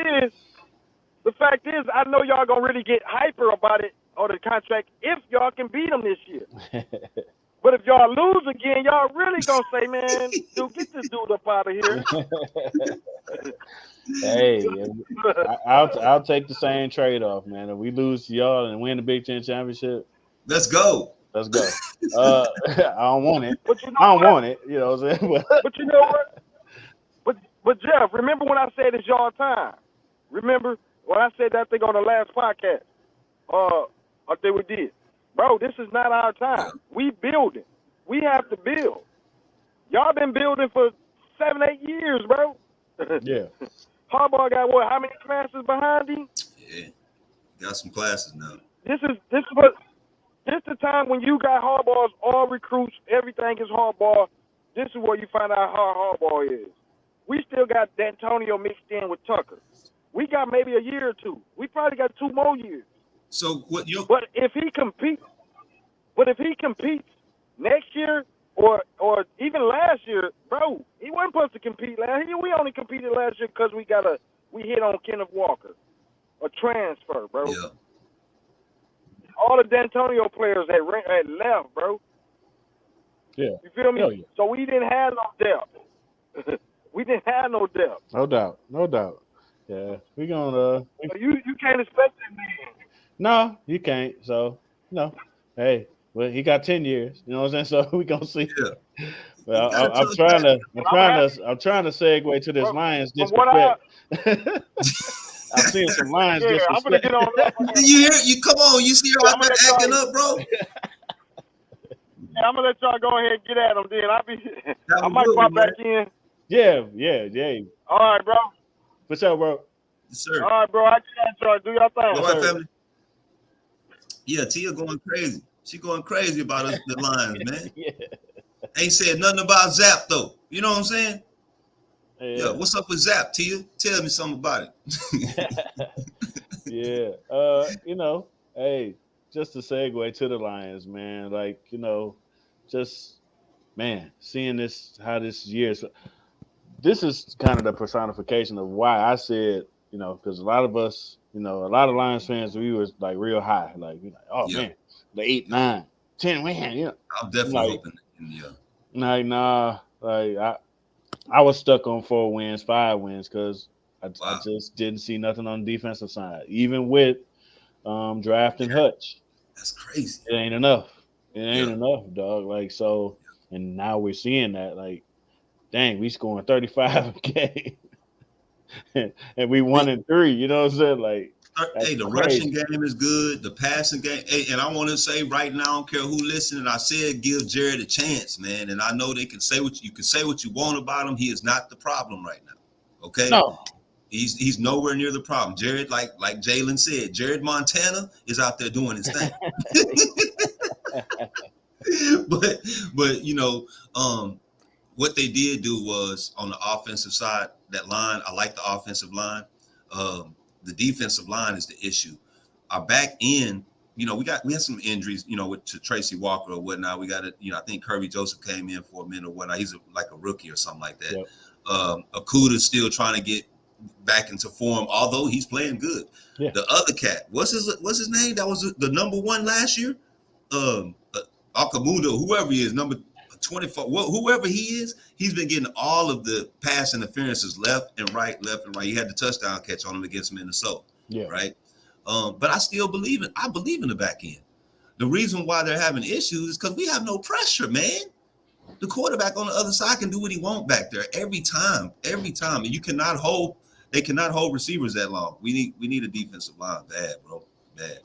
is, I know y'all gonna really get hyper about it or the contract if y'all can beat them this year. But if y'all lose again, y'all really gonna say, man, dude, get this dude up out of here. Hey, I'll take the same trade off, man. If we lose to y'all and win the Big Ten championship, Let's go. let's go. I don't want it. But you know I don't what? want it. You know what I'm saying? But you know what? But Jeff, remember when I said it's y'all time? Remember when I said that thing on the last podcast? I think we did. Bro, this is not our Yeah. time. We building. We have to build. Y'all been building for 7-8 years, bro. Yeah. Harbaugh got what? How many classes behind him? Yeah. Got some classes now. This is the time when you got Harbaugh's all recruits. Everything is Harbaugh. This is where you find out how Harbaugh is. We still got D'Antonio mixed in with Tucker. We got maybe a year or two. We probably got 2 more years. So what you? But if he competes next year or even last year, bro, he wasn't supposed to compete last year. We only competed last year because we hit on Kenneth Walker, a transfer, bro. Yeah. All the D'Antonio players had left, bro. Yeah. You feel me? Hell yeah. So we didn't have no depth. We didn't have no depth. No doubt. No doubt. Yeah. We gonna So you can't expect that man. no, you can't. So hey, well, he got 10 years. You know what I'm saying? So we gonna see. Yeah. Well, You gotta I'm tell us trying that. to I'm trying to segue to this From, Lions from what I disrespect. I'm seeing some Lions yeah, I'm gonna disrespect. get on that. You hear? You come on. You see her I'm out gonna there let acting y'all. up, bro? Hey, I'm gonna let y'all go ahead and get at them. Then Have I a might good pop one, man. back in. Yeah, yeah, yeah. All right, bro. For sure, bro. Yes, All sir. right, bro. I get at y'all. Do your All Yes, thing. right, sir. family. Yeah, Tia going crazy. She going crazy about us, the Lions, man. Yeah, Ain't said nothing about Zap though. You know what I'm saying? Yeah. yeah. What's up with Zap, Tia? Tell me something about it. Yeah. Hey, just to segue to the Lions, man. Like, just man, seeing this how this year. This is kind of the personification of why I said, because a lot of us, a lot of Lions fans, we was like real high, like we like, oh Yeah. man, the eight, Yeah. 9, 10 win, I'm I'm definitely like, hoping. Yeah. nah, like I was stuck on 4 wins, 5 wins, because I Wow. just didn't see nothing on the defensive side, even with drafting Yeah. Hutch. That's crazy. It ain't enough. It ain't Yeah. enough, dog. Like so, and now we're seeing that, like, dang, we scoring 35 a game. And we The, 1-3. You know what I'm saying? Like hey, that's the rushing crazy. game is good. The passing game, hey, and I want to say right now, I don't care who listening. I said give Jared a chance, man. And I know they can say what you can say what you want about him. He is not the problem right now. Okay, No. he's nowhere near the problem. Jared, like Jalen said, Jared Montana is out there doing his thing. but but what they did do was on the offensive side, that line, I like the offensive line. The defensive line is the issue. Our back end, we had some injuries, with to Tracy Walker or whatnot. We got it, I think Kirby Joseph came in for a minute or whatnot. He's like a rookie or something like that. Yep. Akuda's still trying to get back into form, although he's playing good. Yeah. The other cat, what's his name? That was the number one last year. Akamundo, whoever he is, number 24, whoever he is, he's been getting all of the pass interferences left and right, left and right. He had the touchdown catch on him against Minnesota, Yeah. right? But I still believe in the back end. The reason why they're having issues is because we have no pressure, man. The quarterback on the other side can do what he wants back there every time, and they cannot hold receivers that long. We need a defensive line bad, bro, bad.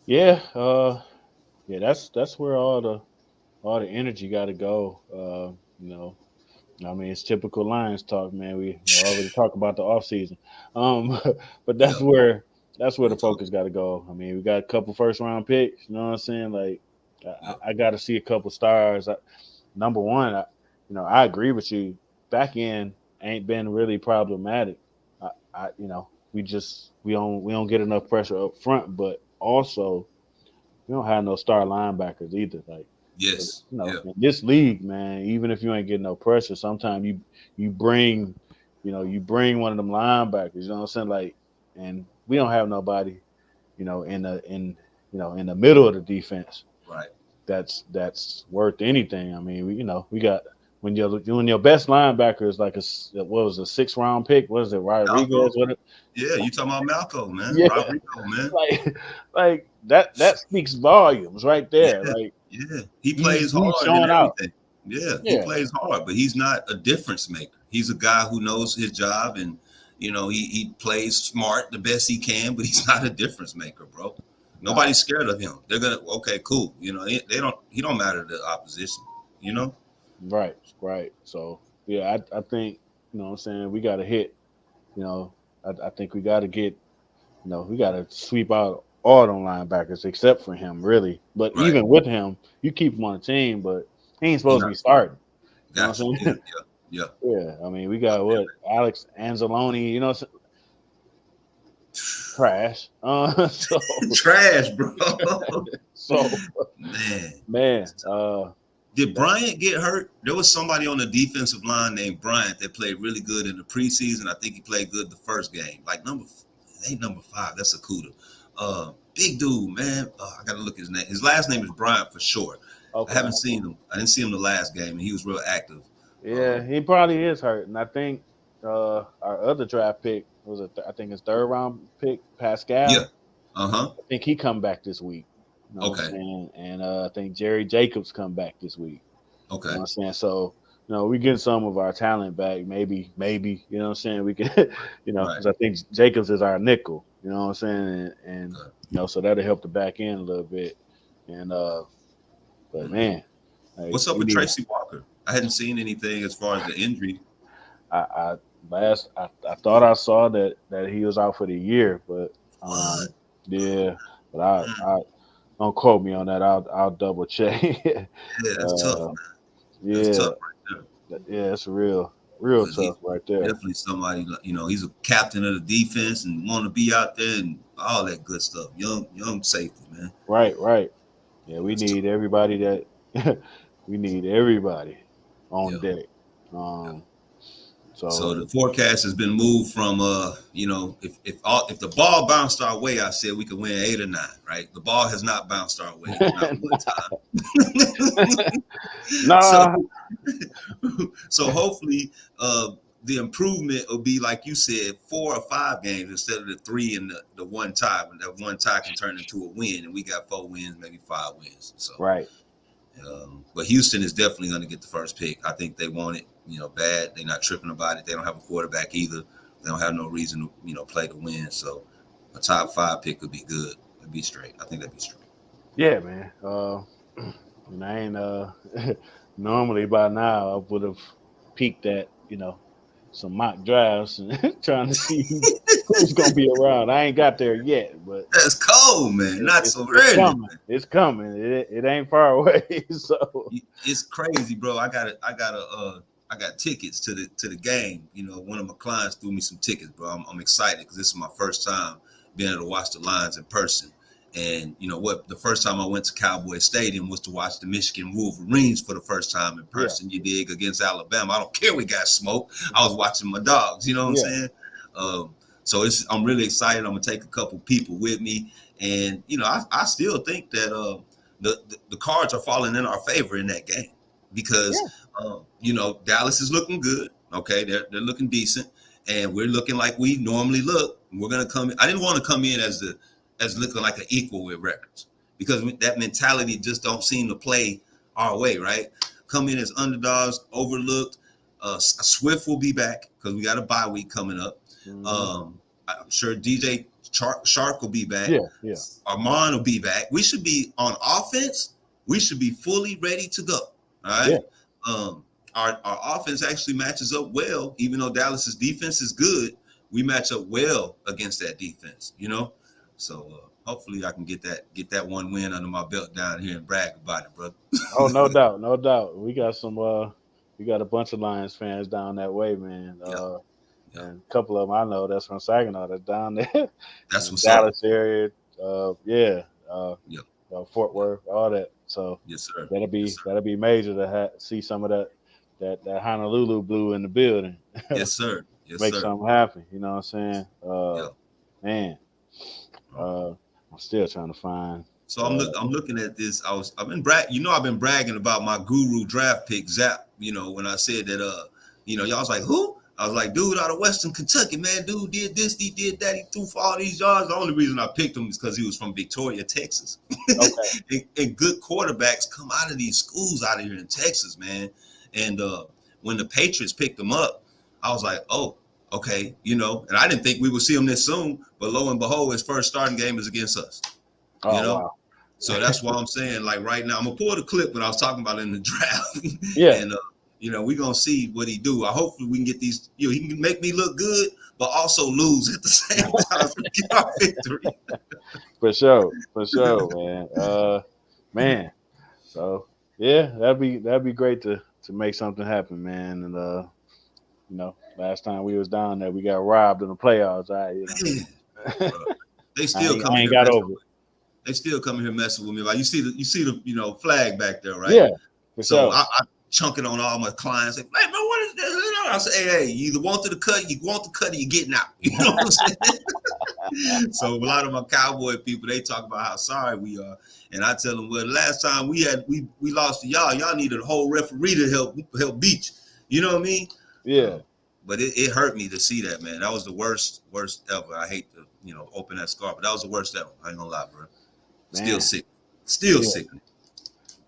Yeah. Yeah. That's where all the energy got to go. You know. I mean, it's typical Lions talk, man. We already talked about the off season, um, but Yeah, that's where real the talk. focus got to go. I mean, we got a couple first round picks. You know what I'm saying? Like, Yeah, I got to see a couple stars. Number one, I agree with you. Back end ain't been really problematic. We don't get enough pressure up front, but also we don't have no star linebackers either. Like, 'cause, yes, yeah, in this league, man, even if you ain't getting no pressure, sometimes you bring, you bring one of them linebackers. You know what I'm saying? Like, and we don't have nobody, in the middle of the defense right. that's worth anything. I mean, we got when your best linebacker is like what was a 6th round pick? What is it, Malcolm, Rodriguez? What? yeah, you talking about Malcolm, man, Yeah, Rodrigo, man. like that speaks volumes right there. Yeah, Like yeah, he he's plays he's hard and showing out. everything. Yeah, he Yeah, plays hard, but he's not a difference maker. He's a guy who knows his job, and he plays smart the best he can, but he's not a difference maker, bro. nah, Nobody's scared of him. They're gonna okay, cool. They don't. He don't matter to the opposition. You know, right, right. So yeah, I think what I'm saying, we got to hit. You know, I think we got to get. We got to sweep out all them linebackers except for him, really. But right? even with him, you keep him on the team, but he ain't He supposed to not be starting. You know what got you. I'm Yeah, saying? yeah, yeah. Yeah, I mean, we got what, Alex Anzalone. Trash. So Trash, bro. so Man, man, did that, Bryant get hurt? There was somebody on the defensive line named Bryant that played really good in the preseason. I think he played good the first game. Like number 5. That's a Cuda. Big dude, man. I gotta look his name. His last name is Bryant for short. I okay. haven't seen him. I didn't see him the last game, and he was real active. Yeah, he probably is hurt, and I think our other draft pick was I think his 3rd round pick, Yeah. Pascal. Uh-huh. I think he come back this week. You know what I'm Okay. saying? And I think Jerry Jacobs come back this week. You know Okay. what I'm saying? So, we get some of our talent back. Maybe, you know what I'm saying? We can, Right. because I think Jacobs is our nickel. You know what I'm saying? And Okay. so that'll help the back end a little bit. And but Mm-hmm. man, Hey, What's up we with need. Tracy Walker? I hadn't seen anything as far as the injury. I I thought I saw that he was out for the year, but What? yeah, but Mm, I don't quote me on that. I'll double check. yeah, that's tough, uh, man. That's yeah, tough right there. yeah, it's real Because tough he's right there. definitely somebody, he's a captain of the defense and want to be out there and all that good stuff. Young safety, man. Right, right. Yeah, we That's tough. need everybody that we need everybody on Yeah. deck. Yeah. Um, So so the forecast has been moved from if the ball bounced our way, I said we could win 8 or 9, right? The ball has not bounced our way, not one time. so nah, so hopefully the improvement will be like you said, 4 or 5 games instead of the 3 and the one tie. When that one tie can turn into a win, and we got 4 wins, maybe 5 wins. So right. but Houston is definitely going to get the first pick. I think they want it, bad. They're not tripping about it. They don't have a quarterback either. They don't have no reason to, play to win. So a top 5 pick could be good. It'd be straight. I think that'd be straight. Yeah, man. And I ain't normally by now I would have peaked at some mock drafts and trying to see who's gonna be around. I ain't got there yet, but That's cold, man. Not so it's early, coming. man. It's coming. It ain't far away. So It's crazy, bro. I got tickets to the game. One of my clients threw me some tickets, bro. I'm excited because this is my first time being able to watch the Lions in person. And you know what? The first time I went to Cowboy Stadium was to watch the Michigan Wolverines for the first time in yeah, person. You dig, against Alabama. I don't care we got smoked. I was watching my dogs. You know what I'm yeah, saying? So I'm really excited. I'm gonna take a couple people with me, and I still think that the cards are falling in our favor in that game because yeah. Dallas is looking good. Okay, they're looking decent, and we're looking like we normally look. We're gonna come. I didn't want to come in as looking like an equal with records because that mentality just don't seem to play our way. Right, come in as underdogs, overlooked. Swift will be back because we got a bye week coming up. Mhm. I'm sure DJ Shark will be back. Yeah, yeah, Armand will be back. We should be on offense. We should be fully ready to go. All right. yeah. Um, our offense actually matches up well, even though Dallas's defense is good. We match up well against that defense. So hopefully I can get that one win under my belt down here and brag about it, brother. Oh, no doubt, no doubt. We got a bunch of Lions fans down that way, man. Yeah, yeah. And a couple of them I know that's from Saginaw, that's down there, That's what's up. Dallas area. Yeah, Yeah, Fort yeah. Worth, all that. So Yes, sir. that'll Yes, be sir. that'll be major to see some of that Honolulu blue in the building. Yes, sir. Yes, Make sir. something happen. You know what I'm saying? Yeah. Man, uh, I'm still trying to find. So I'm Uh, looking at this. I've been bragging about my guru draft pick Zap. When I said that y'all was like, who? I was like, dude out of Western Kentucky, man. Dude did this, he did that, he threw for all these yards. The only reason I picked him is because he was from Victoria, Texas. okay, and good quarterbacks come out of these schools out of here in Texas, man. And when the Patriots picked him up, I was like, oh, okay, and I didn't think we would see him this soon, but lo and behold, his first starting game is against us. you oh know wow, so that's why I'm saying, like, right now, I'm gonna pull the clip when I was talking about in the draft, yeah, and we're gonna see what he do. I hopefully we can get these. He can make me look good, but also lose at the same time. So we get our victory. for sure, man. Man. So yeah, that'd be great to make something happen, man. And last time we was down there, we got robbed in the playoffs. Man, bro, they I still ain't, I coming ain't here got messing. over it. They still coming here messing with me. Like you see the flag back there, right? Yeah, for So sure. I chunk it on all my clients. Like, hey, bro, what is this? I say, hey, you either want the cut, or you're getting out. You know what I'm saying? So a lot of my cowboy people, they talk about how sorry we are, and I tell them, well, the last time we lost to y'all needed a whole referee to help beat you. You know what I mean? Yeah, Um, but it hurt me to see that, man. That was the worst ever. I hate to open that scar, but that was the worst ever. I ain't gonna lie, bro. Still man. sick, still Yeah, sick.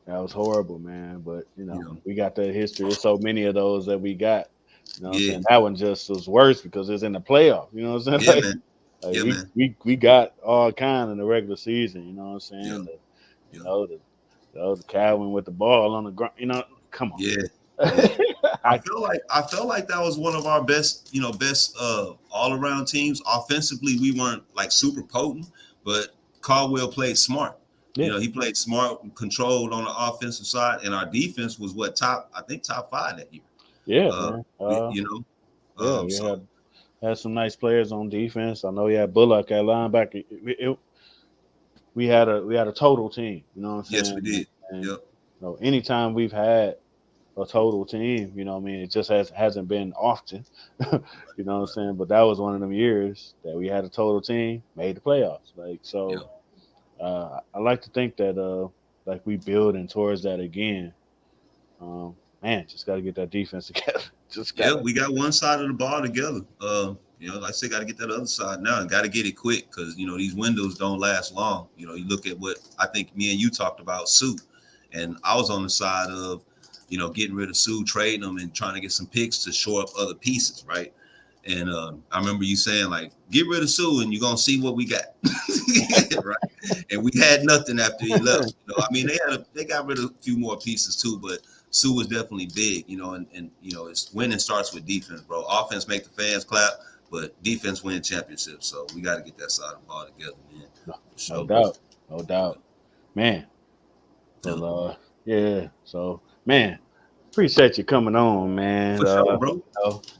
that was horrible, man. But You know? we got that history. There's so many of those that we got. You know what I'm Yeah, saying? That one just was worse because it's in the playoff. You know what I'm saying? yeah, man. Like Yeah, man. we got all kind in the regular season. You know what I'm Yeah, saying? You yeah, know the The Calvin with the ball on the ground. Come on. Yeah, yeah. I I felt like that was one of our best, best all around teams. Offensively, we weren't like super potent, but Caldwell played smart. yeah He played smart, controlled on the offensive side, and our defense was what I think top five that year. yeah Uh, man. we, you know, Yeah, you so had some nice players on defense. I know you had Bullock at linebacker. We had a total team. You know what I'm yes, we saying? did. And Yep. anytime we've had a total team, what I mean, it just hasn't been often. You know what I'm Right. saying? But that was one of them years that we had a total team, made the playoffs. Like so, Yep. I like to think that like we building towards that again. Man, just got to get that defense together. Just Yeah, gotta. we got one side of the ball together. Like I said, got to get that other side now, and got to get it quick because these windows don't last long. You look at what I think me and you talked about, Sue, and I was on the side of, getting rid of Sue, trading them, and trying to get some picks to shore up other pieces, right? And I remember you saying like, get rid of Sue, and you're gonna see what we got, right? And we had nothing after he left. I mean, they got rid of a few more pieces too, but Sue was definitely big, and it's winning starts with defense, bro. Offense make the fans clap, but defense win championships. So we got to get that side of the ball together, man. No, For no sure. doubt, no doubt, man. Yeah. Well, yeah. So, man, appreciate you coming on, man. For sure, bro.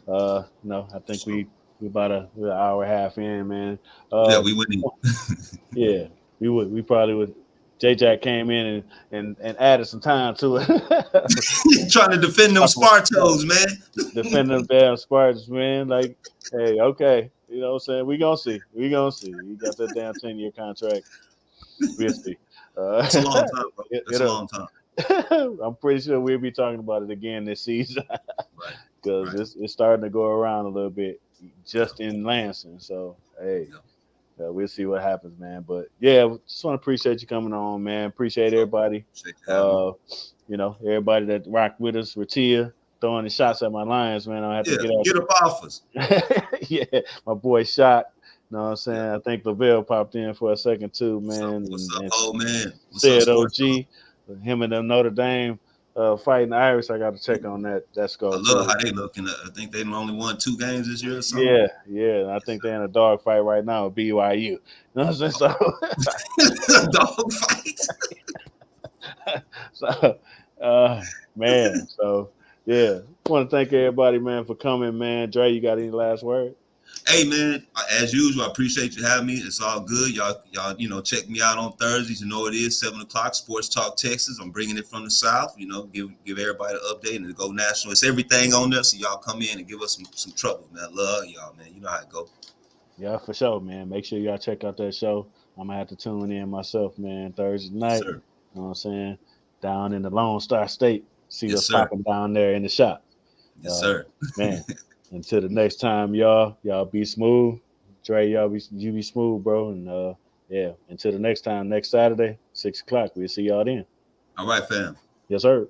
I For think sure. we're an hour and a half in, man. Yeah, Uh, we winning. yeah, we probably would. J Jack came in and added some time to it. Trying to defend them Talking about Spartos, man. defending them damn Spartans, man. Like, hey, okay, you know what I'm saying? We gonna see, You got that damn 10-year contract. We'll see. That's a long time, bro. it, That's a it'll long time. I'm pretty sure we'll be talking about it again this season Right. because Right. it's starting to go around a little bit Yeah. just in Lansing. So hey, Yeah. we'll see what happens, man. But yeah, just want to appreciate you coming on, man. Appreciate So everybody. appreciate you having me. Uh, everybody that rocked with us. Ratia throwing the Yeah. shots at my Lions, man. I have to Yeah. get out. Get up off us. Yeah, my boy shot. You know what I'm Yeah. saying? I think Lavelle popped in for a second too, What's up? man, What's up, and old man? What's up, said sports OG, him and them Notre Dame fighting the Irish. I got to check on that I score love too. how they looking. I think they only won 2 games this year or something. Yeah, yeah. And I think they're in a dog fight right now with BYU. You know what I'm saying? So, Dog fight. so man. So yeah, want to thank everybody, man, for coming, man. Dre, you got any last word? Hey man, as usual, I appreciate you having me. It's all good. Y'all, check me out on Thursdays. You know it is 7 o'clock. Sports Talk Texas. I'm bringing it from the South. Give everybody an update and to go national. It's everything on there. So y'all come in and give us some trouble, man. Love y'all, man. You know how it go. Yeah, for sure, man. Make sure y'all check out that show. I'm gonna have to tune in myself, man, Thursday Yes, night. sir. You know what I'm saying? Down in the Lone Star State. See Yes, what's sir. popping down there in the shop. Yes, Uh sir. man. Until the next time, y'all be smooth. Dre, you be smooth, bro. And yeah, until the next time, next Saturday, 6 o'clock. We'll see y'all then. All right, fam. Yes, sir.